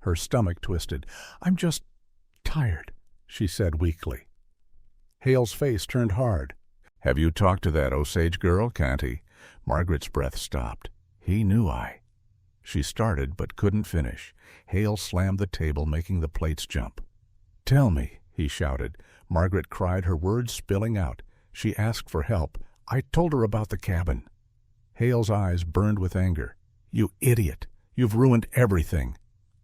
Speaker 1: Her stomach twisted. "I'm just tired," she said weakly. Hale's face turned hard. "Have you talked to that Osage girl, Kanti?" Margaret's breath stopped. He knew She started but couldn't finish. Hale slammed the table, making the plates jump. "Tell me," he shouted. Margaret cried, her words spilling out. She asked for help. "I told her about the cabin." Hale's eyes burned with anger. "You idiot! You've ruined everything."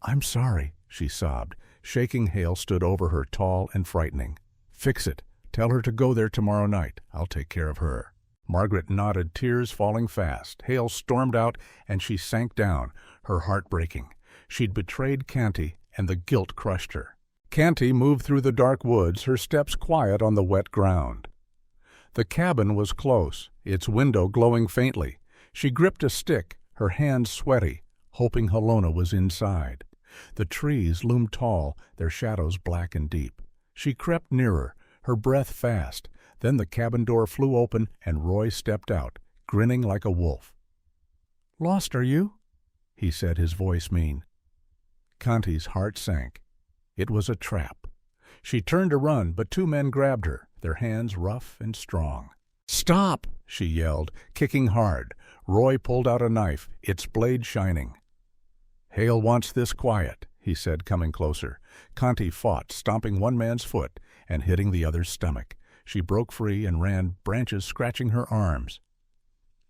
Speaker 1: "I'm sorry," she sobbed. Shaking, Hale stood over her, tall and frightening. "Fix it. Tell her to go there tomorrow night. I'll take care of her." Margaret nodded, tears falling fast. Hale stormed out, and she sank down, her heart breaking. She'd betrayed Kanti, and the guilt crushed her. Kanti moved through the dark woods, her steps quiet on the wet ground. The cabin was close, its window glowing faintly. She gripped a stick, her hands sweaty, hoping Halona was inside. The trees loomed tall, their shadows black and deep. She crept nearer, her breath fast. Then the cabin door flew open, and Roy stepped out, grinning like a wolf. "Lost, are you?" he said, his voice mean. Kanti's heart sank. It was a trap. She turned to run, but two men grabbed her, their hands rough and strong. "Stop!" she yelled, kicking hard. Roy pulled out a knife, its blade shining. "Hale wants this quiet," he said, coming closer. Kanti fought, stomping one man's foot and hitting the other's stomach. She broke free and ran, branches scratching her arms.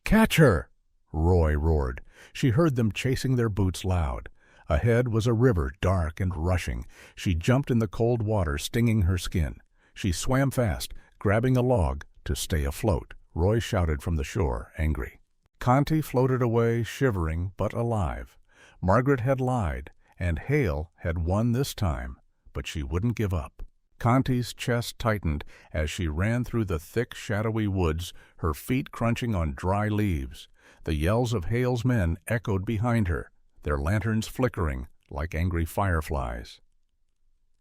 Speaker 1: "Catch her!" Roy roared. She heard them chasing their boots loud. Ahead was a river, dark and rushing. She jumped in the cold water, stinging her skin. She swam fast, grabbing a log to stay afloat. Roy shouted from the shore, angry. Kanti floated away, shivering but alive. Margaret had lied, and Hale had won this time, but she wouldn't give up. Kanti's chest tightened as she ran through the thick, shadowy woods, her feet crunching on dry leaves. The yells of Hale's men echoed behind her, their lanterns flickering like angry fireflies.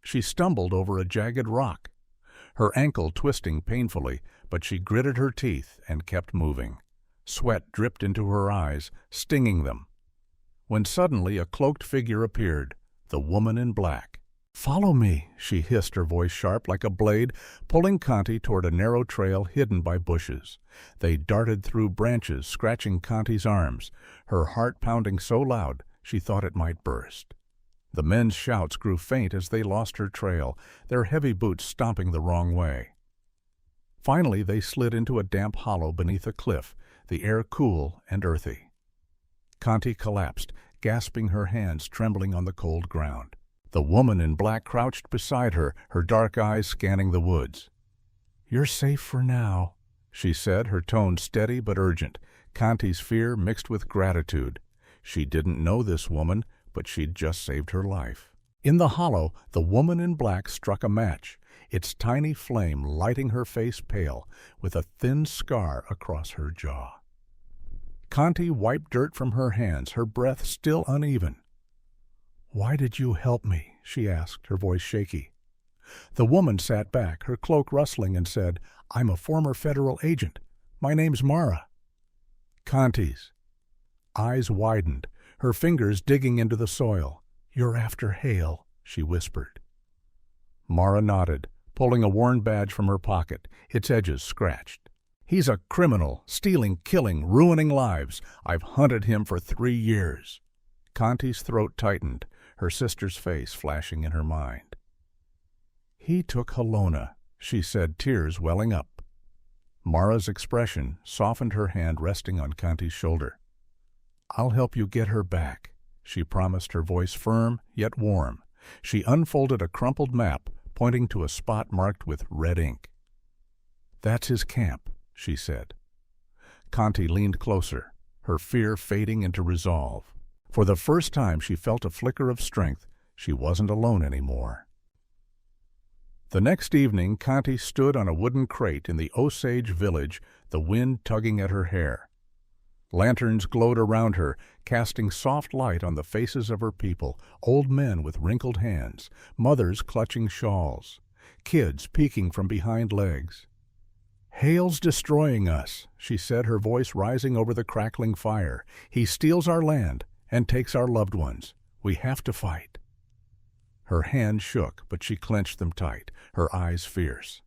Speaker 1: She stumbled over a jagged rock, her ankle twisting painfully, but she gritted her teeth and kept moving. Sweat dripped into her eyes, stinging them. When suddenly a cloaked figure appeared, the woman in black. "Follow me," she hissed, her voice sharp like a blade, pulling Kanti toward a narrow trail hidden by bushes. They darted through branches, scratching Kanti's arms, her heart pounding so loud she thought it might burst. The men's shouts grew faint as they lost her trail, their heavy boots stomping the wrong way. Finally they slid into a damp hollow beneath a cliff, the air cool and earthy. Kanti collapsed, gasping, her hands trembling on the cold ground. The woman in black crouched beside her, her dark eyes scanning the woods. "You're safe for now," she said, her tone steady but urgent. Kanti's fear mixed with gratitude. She didn't know this woman, but she'd just saved her life. In the hollow, the woman in black struck a match. its tiny flame lighting her face pale with a thin scar across her jaw. Kanti wiped dirt from her hands, her breath still uneven. "Why did you help me?" she asked, her voice shaky. The woman sat back, her cloak rustling, and said, "I'm a former federal agent. My name's Mara." Kanti's eyes widened, her fingers digging into the soil. "You're after Hale," she whispered. Mara nodded, pulling a worn badge from her pocket, its edges scratched. "He's a criminal, stealing, killing, ruining lives. I've hunted him for 3 years." Kanti's throat tightened, her sister's face flashing in her mind. "He took Halona," she said, tears welling up. Mara's expression softened, her hand resting on Kanti's shoulder. "I'll help you get her back," she promised, her voice firm yet warm. She unfolded a crumpled map, pointing to a spot marked with red ink. "That's his camp," she said. Kanti leaned closer, her fear fading into resolve. For the first time she felt a flicker of strength. She wasn't alone anymore. The next evening, Kanti stood on a wooden crate in the Osage village, the wind tugging at her hair. Lanterns glowed around her, casting soft light on the faces of her people, old men with wrinkled hands, mothers clutching shawls, kids peeking from behind legs. "Hale's destroying us," she said, her voice rising over the crackling fire. "He steals our land and takes our loved ones. We have to fight." Her hands shook, but she clenched them tight, her eyes fierce.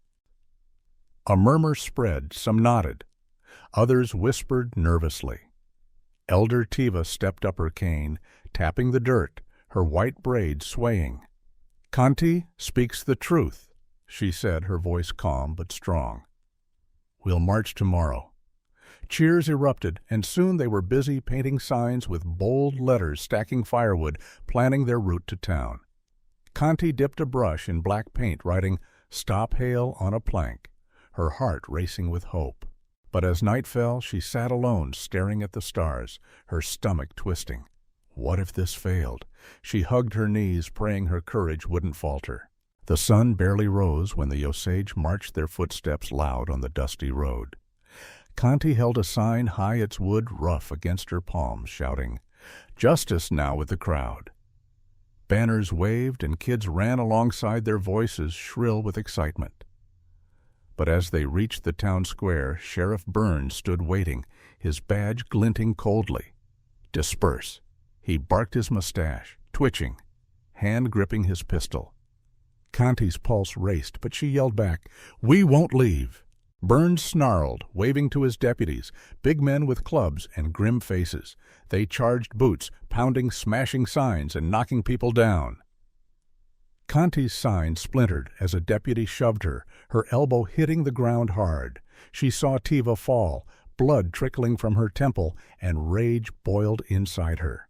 Speaker 1: A murmur spread, some nodded. Others whispered nervously. Elder Tiva stepped up her cane, tapping the dirt, her white braids swaying. "Kanti speaks the truth," she said, her voice calm but strong. "We'll march tomorrow." Cheers erupted, and soon they were busy painting signs with bold letters, stacking firewood, planning their route to town. Kanti dipped a brush in black paint, writing, "Stop Hale," on a plank, her heart racing with hope. But as night fell, she sat alone, staring at the stars, her stomach twisting. What if this failed? She hugged her knees, praying her courage wouldn't falter. The sun barely rose when the Osage marched their footsteps loud on the dusty road. Kanti held a sign high its wood rough against her palms, shouting, "Justice now," with the crowd. Banners waved and kids ran alongside, their voices shrill with excitement. But as they reached the town square, Sheriff Burns stood waiting, his badge glinting coldly. "Disperse." He barked his mustache, twitching, hand gripping his pistol. Kanti's pulse raced, but she yelled back, "We won't leave." Burns snarled, waving to his deputies, big men with clubs and grim faces. They charged boots, pounding, smashing signs, and knocking people down. Kanti's sign splintered as a deputy shoved her, her elbow hitting the ground hard. She saw Tiva fall, blood trickling from her temple, and rage boiled inside her.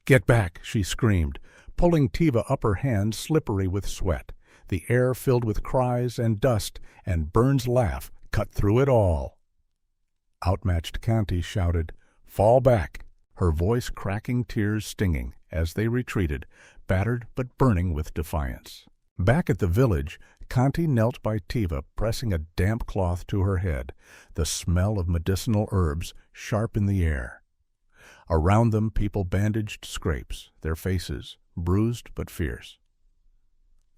Speaker 1: "Get back," she screamed, pulling Tiva up, her hands slippery with sweat. The air filled with cries and dust, and Burns' laugh cut through it all. Outmatched Kanti shouted, "Fall back," her voice cracking, tears stinging as they retreated, battered but burning with defiance. Back at the village, Kanti knelt by Tiva, pressing a damp cloth to her head, the smell of medicinal herbs sharp in the air. Around them, people bandaged scrapes, their faces bruised but fierce.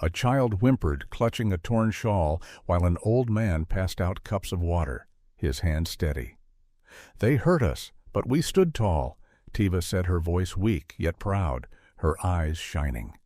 Speaker 1: A child whimpered, clutching a torn shawl, while an old man passed out cups of water, his hand steady. "They hurt us, but we stood tall," Tiva said, her voice weak yet proud, her eyes shining.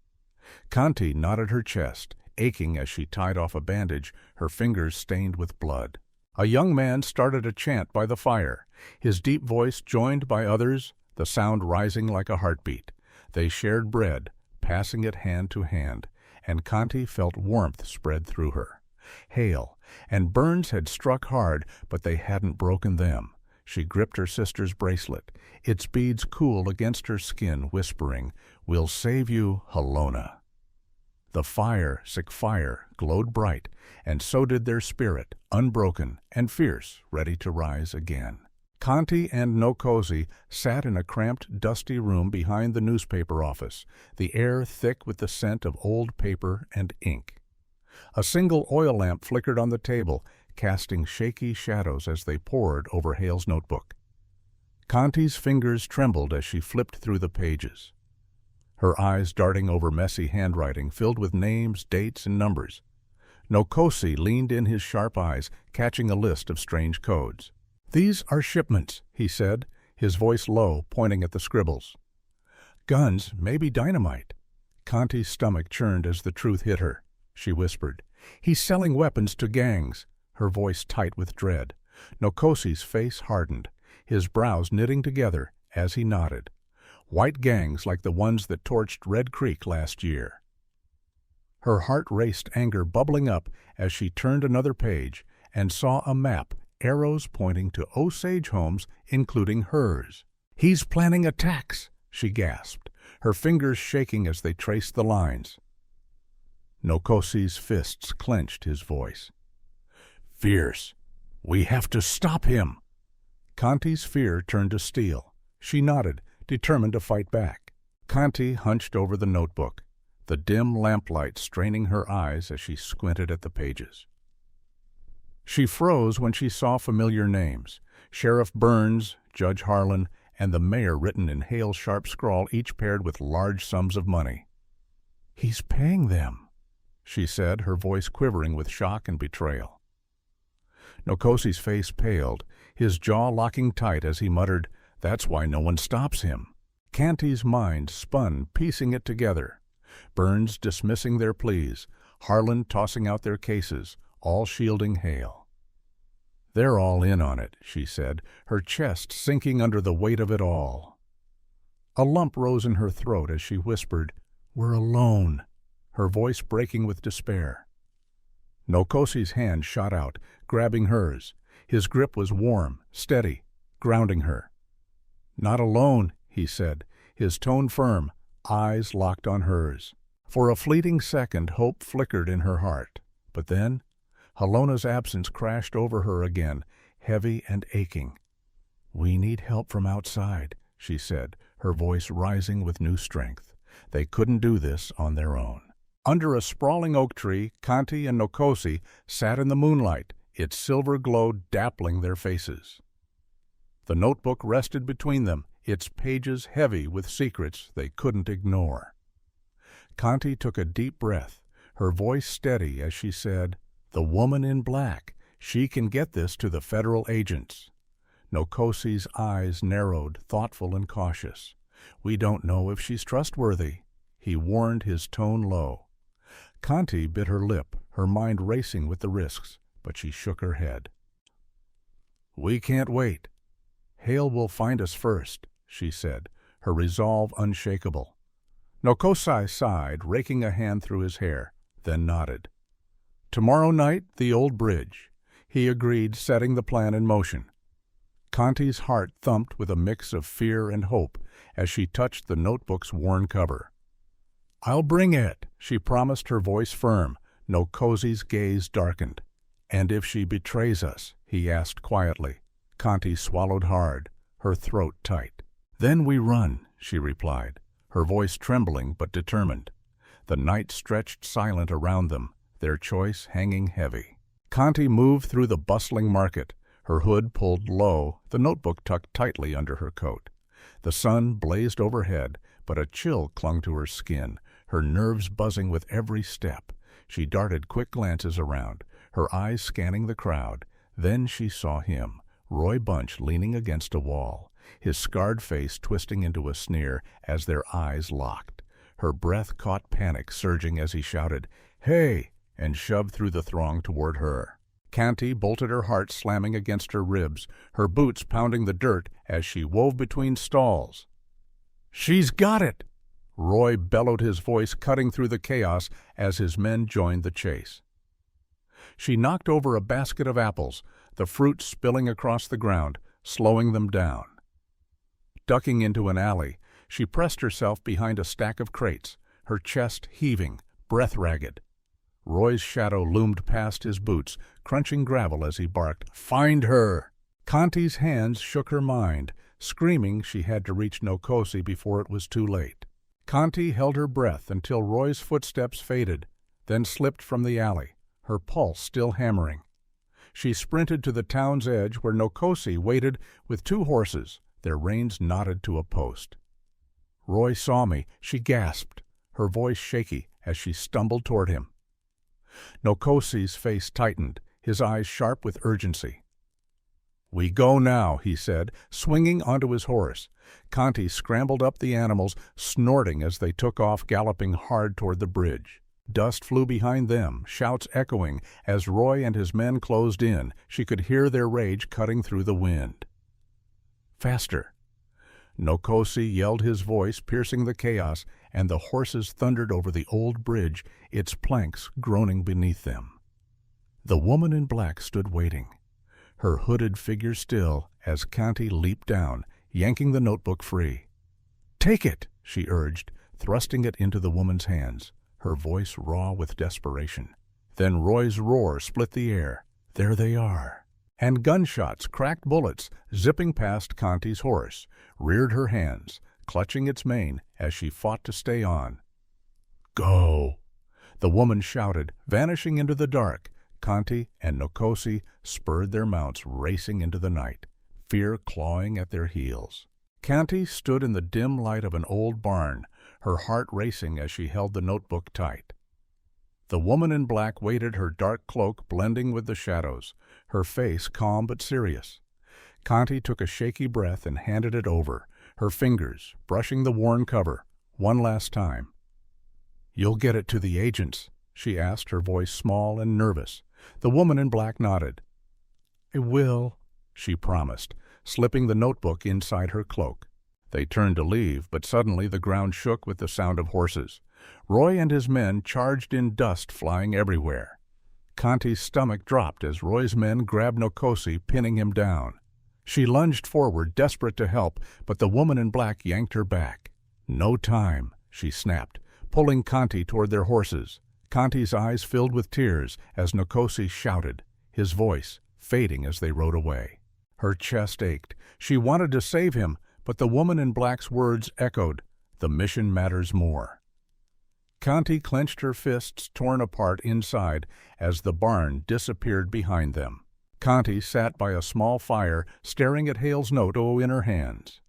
Speaker 1: Kanti nodded her chest, aching as she tied off a bandage, her fingers stained with blood. A young man started a chant by the fire, his deep voice joined by others, the sound rising like a heartbeat. They shared bread, passing it hand to hand, and Kanti felt warmth spread through her. Hale and Burns had struck hard, but they hadn't broken them. She gripped her sister's bracelet, its beads cool against her skin, whispering, "We'll save you, Halona." The fire, sick fire, glowed bright, and so did their spirit, unbroken and fierce, ready to rise again. Kanti and Nokosi sat in a cramped, dusty room behind the newspaper office, the air thick with the scent of old paper and ink. A single oil lamp flickered on the table, casting shaky shadows as they poured over Hale's notebook. Kanti's fingers trembled as she flipped through the pages, her eyes darting over messy handwriting filled with names, dates, and numbers. Nokosi leaned in, his sharp eyes catching a list of strange codes. "These are shipments," he said, his voice low, pointing at the scribbles. "Guns, maybe dynamite." Kanti's stomach churned as the truth hit her. She whispered, "He's selling weapons to gangs," her voice tight with dread. Nokosi's face hardened, his brows knitting together as he nodded. "White gangs like the ones that torched Red Creek last year." Her heart raced, anger bubbling up as she turned another page and saw a map, arrows pointing to Osage homes, including hers. "He's planning attacks," she gasped, her fingers shaking as they traced the lines. Nokosi's fists clenched, his voice fierce. "We have to stop him." Kanti's fear turned to steel. She nodded, determined to fight back. Kanti hunched over the notebook, the dim lamplight straining her eyes as she squinted at the pages. She froze when she saw familiar names: Sheriff Burns, Judge Harlan, and the mayor written in Hale's sharp scrawl, each paired with large sums of money. "He's paying them," she said, her voice quivering with shock and betrayal. Nokosi's face paled, his jaw locking tight as he muttered, "That's why no one stops him." Kanti's mind spun, piecing it together. Burns dismissing their pleas, Harlan tossing out their cases, all shielding Hale. "They're all in on it," she said, her chest sinking under the weight of it all. A lump rose in her throat as she whispered, "We're alone," her voice breaking with despair. Nokosi's hand shot out, grabbing hers. His grip was warm, steady, grounding her. "Not alone," he said, his tone firm, eyes locked on hers. For a fleeting second, hope flickered in her heart. But then, Halona's absence crashed over her again, heavy and aching. "We need help from outside," she said, her voice rising with new strength. They couldn't do this on their own. Under a sprawling oak tree, Kanti and Nokosi sat in the moonlight, its silver glow dappling their faces. The notebook rested between them, its pages heavy with secrets they couldn't ignore. Kanti took a deep breath, her voice steady as she said, "The woman in black, she can get this to the federal agents." Nokosi's eyes narrowed, thoughtful and cautious. "We don't know if she's trustworthy," he warned, his tone low. Kanti bit her lip, her mind racing with the risks, but she shook her head. "We can't wait. Hale will find us first," she said, her resolve unshakable. Nokosi sighed, raking a hand through his hair, then nodded. "Tomorrow night, the old bridge," he agreed, setting the plan in motion. Kanti's heart thumped with a mix of fear and hope as she touched the notebook's worn cover. "I'll bring it," she promised, her voice firm. Nokosi's gaze darkened. "And if she betrays us?" he asked quietly. Kanti swallowed hard, her throat tight. "Then we run," she replied, her voice trembling but determined. The night stretched silent around them, their choice hanging heavy. Kanti moved through the bustling market, her hood pulled low, the notebook tucked tightly under her coat. The sun blazed overhead, but a chill clung to her skin, her nerves buzzing with every step. She darted quick glances around, her eyes scanning the crowd. Then she saw him, Roy Bunch, leaning against a wall, his scarred face twisting into a sneer as their eyes locked. Her breath caught panic surging as he shouted, "Hey!" and shoved through the throng toward her. Kanti bolted, her heart slamming against her ribs, her boots pounding the dirt as she wove between stalls. "She's got it!" Roy bellowed, his voice cutting through the chaos as his men joined the chase. She knocked over a basket of apples, the fruit spilling across the ground, slowing them down. Ducking into an alley, she pressed herself behind a stack of crates, her chest heaving, breath ragged. Roy's shadow loomed past his boots, crunching gravel as he barked, "Find her!" Kanti's hands shook her mind, screaming she had to reach Nokosi before it was too late. Kanti held her breath until Roy's footsteps faded, then slipped from the alley, her pulse still hammering. She sprinted to the town's edge where Nokosi waited with 2 horses, their reins knotted to a post. "Roy saw me," she gasped, her voice shaky as she stumbled toward him. Nokosi's face tightened, his eyes sharp with urgency. "We go now," he said, swinging onto his horse. Kanti scrambled up the animals, snorting as they took off, galloping hard toward the bridge. Dust flew behind them, shouts echoing. As Roy and his men closed in, she could hear their rage cutting through the wind. "Faster!" Nokosi yelled, his voice piercing the chaos, and the horses thundered over the old bridge, its planks groaning beneath them. The woman in black stood waiting, her hooded figure still, as Kanti leaped down, yanking the notebook free. "Take it!" she urged, thrusting it into the woman's hands, her voice raw with desperation. Then Roy's roar split the air. "There they are!" And gunshots, cracked bullets, zipping past Kanti's horse, reared her hands, clutching its mane as she fought to stay on. "Go!" the woman shouted, vanishing into the dark. Kanti and Nokosi spurred their mounts, racing into the night, fear clawing at their heels. Kanti stood in the dim light of an old barn, her heart racing as she held the notebook tight. The woman in black waited, her dark cloak blending with the shadows, her face calm but serious. Kanti took a shaky breath and handed it over, her fingers brushing the worn cover, one last time. "You'll get it to the agents?" she asked, her voice small and nervous. The woman in black nodded. "I will," she promised, slipping the notebook inside her cloak. They turned to leave, but suddenly the ground shook with the sound of horses. Roy and his men charged in, dust flying everywhere. Kanti's stomach dropped as Roy's men grabbed Nokosi, pinning him down. She lunged forward, desperate to help, but the woman in black yanked her back. "No time," she snapped, pulling Kanti toward their horses. Kanti's eyes filled with tears as Nokosi shouted, his voice fading as they rode away. Her chest ached. She wanted to save him, but the woman in black's words echoed, "The mission matters more." Kanti clenched her fists, torn apart inside, as the barn disappeared behind them. Kanti sat by a small fire, staring at Hale's note in her hands.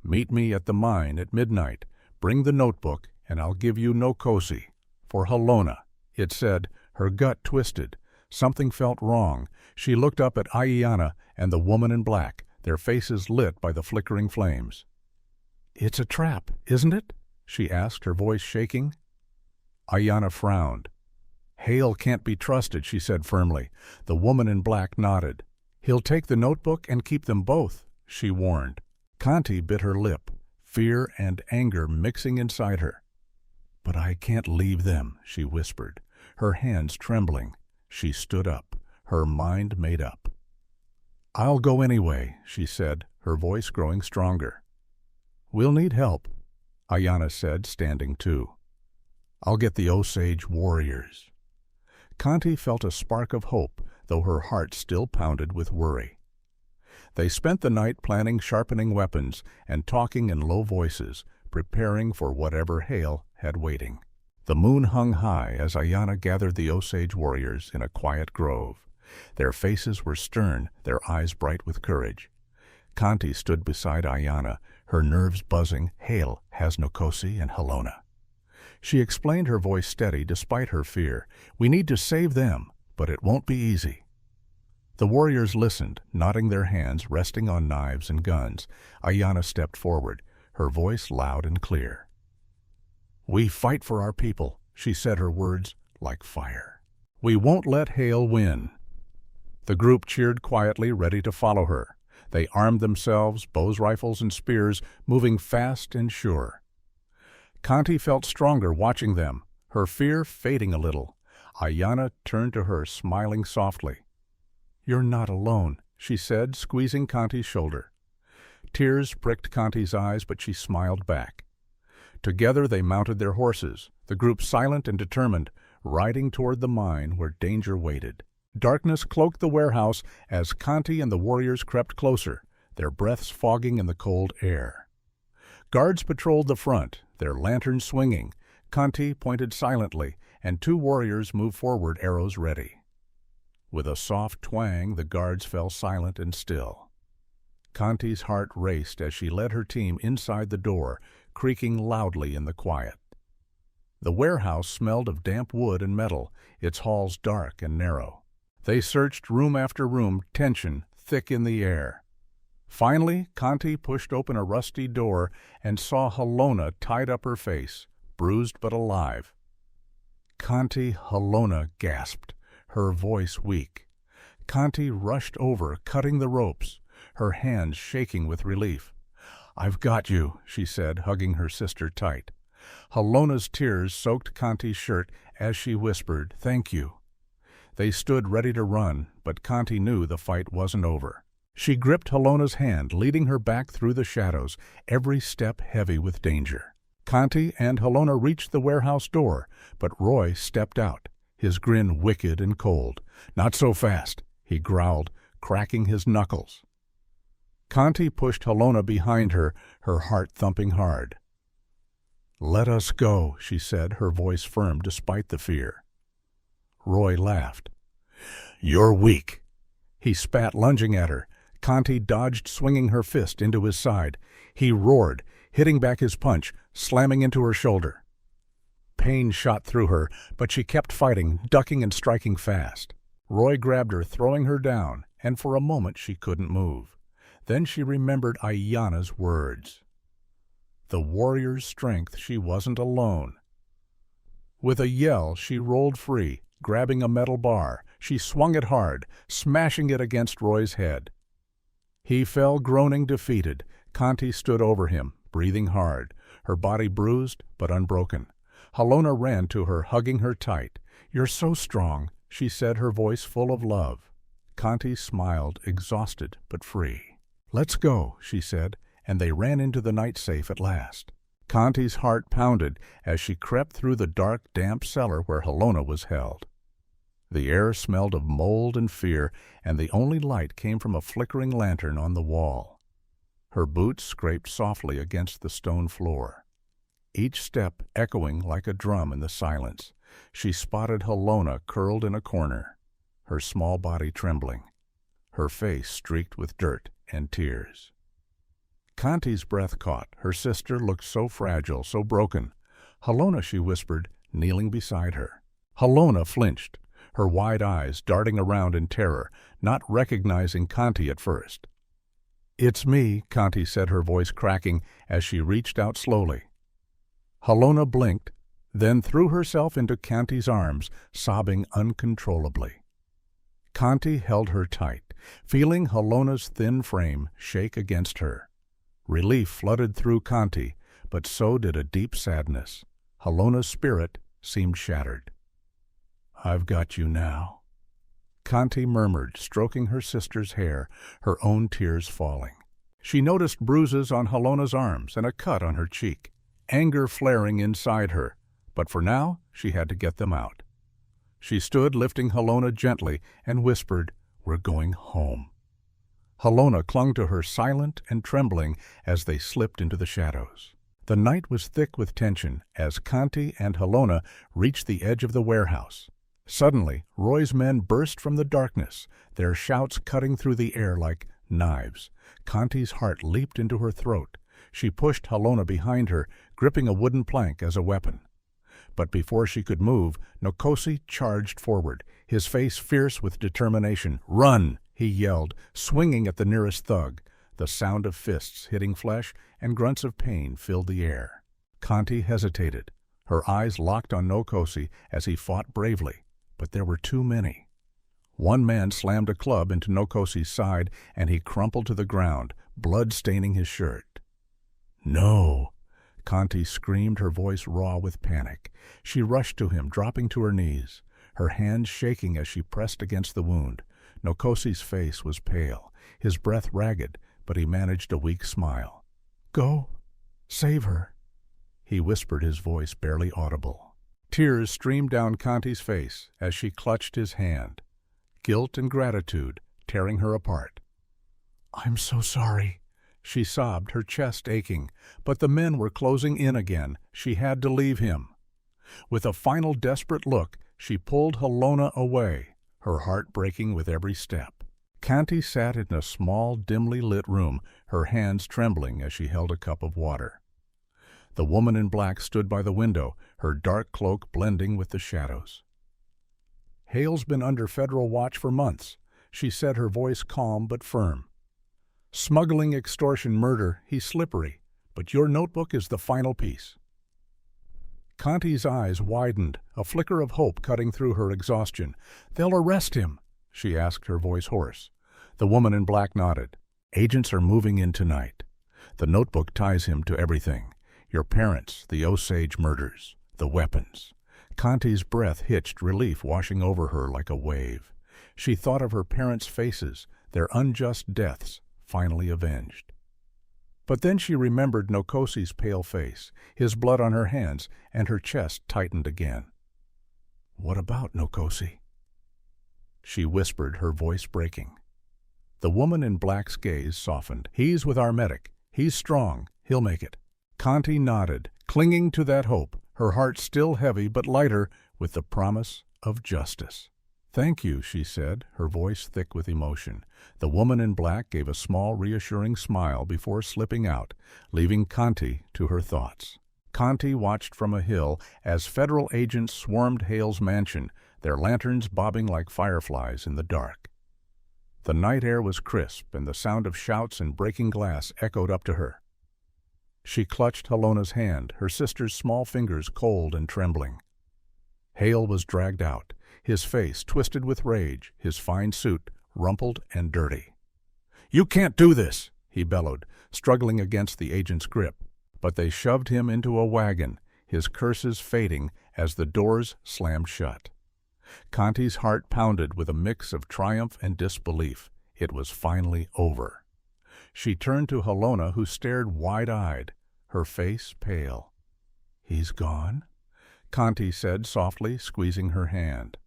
Speaker 1: "Meet me at the mine at midnight. Bring the notebook, and I'll give you Nokosi. For Halona," it said, her gut twisted. Something felt wrong. She looked up at Aiyana and the woman in black, their faces lit by the flickering flames. "It's a trap, isn't it?" she asked, her voice shaking. Aiyana frowned. "Hale can't be trusted," she said firmly. The woman in black nodded. "He'll take the notebook and keep them both," she warned. Kanti bit her lip, fear and anger mixing inside her. "But I can't leave them," she whispered, her hands trembling. She stood up, her mind made up. "I'll go anyway," she said, her voice growing stronger. "We'll need help," Aiyana said, standing too. "I'll get the Osage warriors." Kanti felt a spark of hope, though her heart still pounded with worry. They spent the night planning sharpening weapons and talking in low voices, preparing for whatever Hale had waiting. The moon hung high as Aiyana gathered the Osage warriors in a quiet grove. Their faces were stern, their eyes bright with courage. Kanti stood beside Aiyana, her nerves buzzing. "Hale has Nokosi and Halona." She explained, her voice steady despite her fear. "We need to save them, but it won't be easy." The warriors listened, nodding, their hands resting on knives and guns. Aiyana stepped forward, her voice loud and clear. "We fight for our people," she said, her words like fire. "We won't let Hale win." The group cheered quietly, ready to follow her. They armed themselves, bows, rifles, and spears, moving fast and sure. Kanti felt stronger watching them, her fear fading a little. Aiyana turned to her, smiling softly. "You're not alone," she said, squeezing Kanti's shoulder. Tears pricked Kanti's eyes, but she smiled back. Together they mounted their horses, the group silent and determined, riding toward the mine where danger waited. Darkness cloaked the warehouse as Kanti and the warriors crept closer, their breaths fogging in the cold air. Guards patrolled the front, their lanterns swinging. Kanti pointed silently, and 2 warriors moved forward, arrows ready. With a soft twang, the guards fell silent and still. Kanti's heart raced as she led her team inside the door, creaking loudly in the quiet. The warehouse smelled of damp wood and metal, its halls dark and narrow. They searched room after room, tension thick in the air. Finally, Kanti pushed open a rusty door and saw Halona tied up her face, bruised but alive. "Kanti," Halona gasped, her voice weak. Kanti rushed over, cutting the ropes, her hands shaking with relief. "I've got you," she said, hugging her sister tight. Halona's tears soaked Kanti's shirt as she whispered, "Thank you." They stood ready to run, but Kanti knew the fight wasn't over. She gripped Halona's hand, leading her back through the shadows, every step heavy with danger. Kanti and Halona reached the warehouse door, but Roy stepped out, his grin wicked and cold. "Not so fast," he growled, cracking his knuckles. Kanti pushed Halona behind her, her heart thumping hard. "Let us go," she said, her voice firm despite the fear. Roy laughed. "You're weak." He spat, lunging at her. Kanti dodged, swinging her fist into his side. He roared, hitting back his punch, slamming into her shoulder. Pain shot through her, but she kept fighting, ducking and striking fast. Roy grabbed her, throwing her down, and for a moment she couldn't move. Then she remembered Ayanna's words. The warrior's strength, she wasn't alone. With a yell, she rolled free, grabbing a metal bar. She swung it hard, smashing it against Roy's head. He fell, groaning, defeated. Kanti stood over him, breathing hard, her body bruised but unbroken. Halona ran to her, hugging her tight. "You're so strong," she said, her voice full of love. Kanti smiled, exhausted but free. "Let's go," she said, and they ran into the night safe at last. Kanti's heart pounded as she crept through the dark, damp cellar where Halona was held. The air smelled of mold and fear, and the only light came from a flickering lantern on the wall. Her boots scraped softly against the stone floor, each step echoing like a drum in the silence. She spotted Halona curled in a corner, her small body trembling, her face streaked with dirt and tears. Kanti's breath caught. Her sister looked so fragile, so broken. "Halona," she whispered, kneeling beside her. Halona flinched, her wide eyes darting around in terror, not recognizing Kanti at first. "It's me," Kanti said, her voice cracking as she reached out slowly. Halona blinked, then threw herself into Kanti's arms, sobbing uncontrollably. Kanti held her tight, feeling Halona's thin frame shake against her. Relief flooded through Kanti, but so did a deep sadness. Halona's spirit seemed shattered. "I've got you now," Kanti murmured, stroking her sister's hair, her own tears falling. She noticed bruises on Halona's arms and a cut on her cheek, anger flaring inside her, but for now she had to get them out. She stood, lifting Halona gently, and whispered, "We're going home." Halona clung to her, silent and trembling, as they slipped into the shadows. The night was thick with tension as Kanti and Halona reached the edge of the warehouse. Suddenly, Roy's men burst from the darkness, their shouts cutting through the air like knives. Kanti's heart leaped into her throat. She pushed Halona behind her, gripping a wooden plank as a weapon. But before she could move, Nokosi charged forward, his face fierce with determination. "Run!" he yelled, swinging at the nearest thug. The sound of fists hitting flesh and grunts of pain filled the air. Kanti hesitated, her eyes locked on Nokosi as he fought bravely, but there were too many. One man slammed a club into Nokosi's side, and he crumpled to the ground, blood staining his shirt. "No!" Kanti screamed, her voice raw with panic. She rushed to him, dropping to her knees, her hands shaking as she pressed against the wound. Nokosi's face was pale, his breath ragged, but he managed a weak smile. "Go, save her," he whispered, his voice barely audible. Tears streamed down Kanti's face as she clutched his hand, guilt and gratitude tearing her apart. "I'm so sorry," she sobbed, her chest aching, but the men were closing in again. She had to leave him. With a final desperate look, she pulled Halona away, her heart breaking with every step. Kanti sat in a small, dimly lit room, her hands trembling as she held a cup of water. The woman in black stood by the window, her dark cloak blending with the shadows. "Hale's been under federal watch for months," she said, her voice calm but firm. "Smuggling, extortion, murder, he's slippery, but your notebook is the final piece." Kanti's eyes widened, a flicker of hope cutting through her exhaustion. "They'll arrest him," she asked, her voice hoarse. The woman in black nodded. "Agents are moving in tonight. The notebook ties him to everything. Your parents, the Osage murders, the weapons." Kanti's breath hitched, relief washing over her like a wave. She thought of her parents' faces, their unjust deaths finally avenged. But then she remembered Nokosi's pale face, his blood on her hands, and her chest tightened again. "What about Nokosi?" she whispered, her voice breaking. The woman in black's gaze softened. "He's with our medic. He's strong. He'll make it." Kanti nodded, clinging to that hope, her heart still heavy but lighter with the promise of justice. "Thank you," she said, her voice thick with emotion. The woman in black gave a small, reassuring smile before slipping out, leaving Kanti to her thoughts. Kanti watched from a hill as federal agents swarmed Hale's mansion, their lanterns bobbing like fireflies in the dark. The night air was crisp, and the sound of shouts and breaking glass echoed up to her. She clutched Halona's hand, her sister's small fingers cold and trembling. Hale was dragged out, his face twisted with rage, his fine suit rumpled and dirty. "You can't do this," he bellowed, struggling against the agent's grip. But they shoved him into a wagon, his curses fading as the doors slammed shut. Kanti's heart pounded with a mix of triumph and disbelief. It was finally over. She turned to Halona, who stared wide-eyed, her face pale. "He's gone?" Kanti said softly, squeezing her hand.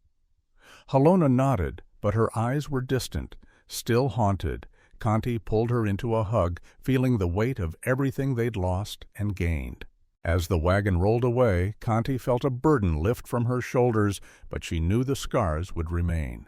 Speaker 1: Halona nodded, but her eyes were distant, still haunted. Kanti pulled her into a hug, feeling the weight of everything they'd lost and gained. As the wagon rolled away, Kanti felt a burden lift from her shoulders, but she knew the scars would remain.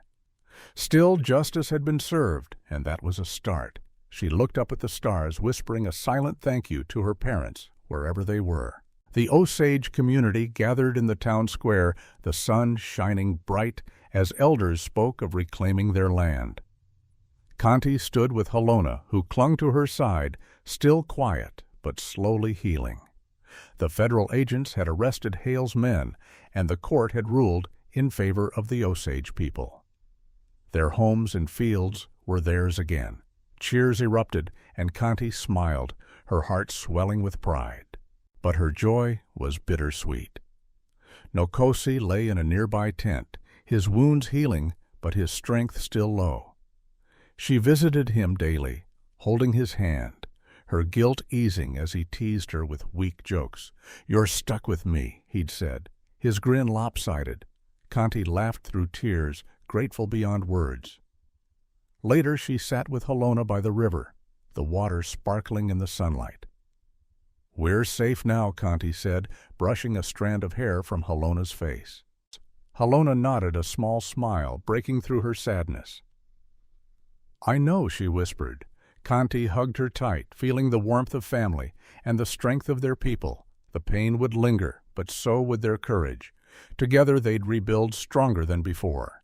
Speaker 1: Still, justice had been served, and that was a start. She looked up at the stars, whispering a silent thank you to her parents, wherever they were. The Osage community gathered in the town square, the sun shining bright, as elders spoke of reclaiming their land. Kanti stood with Halona, who clung to her side, still quiet, but slowly healing. The federal agents had arrested Hale's men, and the court had ruled in favor of the Osage people. Their homes and fields were theirs again. Cheers erupted, and Kanti smiled, her heart swelling with pride. But her joy was bittersweet. Nokosi lay in a nearby tent, his wounds healing, but his strength still low. She visited him daily, holding his hand, her guilt easing as he teased her with weak jokes. "You're stuck with me," he'd said, his grin lopsided. Kanti laughed through tears, grateful beyond words. Later she sat with Halona by the river, the water sparkling in the sunlight. "We're safe now," Kanti said, brushing a strand of hair from Halona's face. Halona nodded, a small smile breaking through her sadness. "I know," she whispered. Kanti hugged her tight, feeling the warmth of family and the strength of their people. The pain would linger, but so would their courage. Together they'd rebuild stronger than before.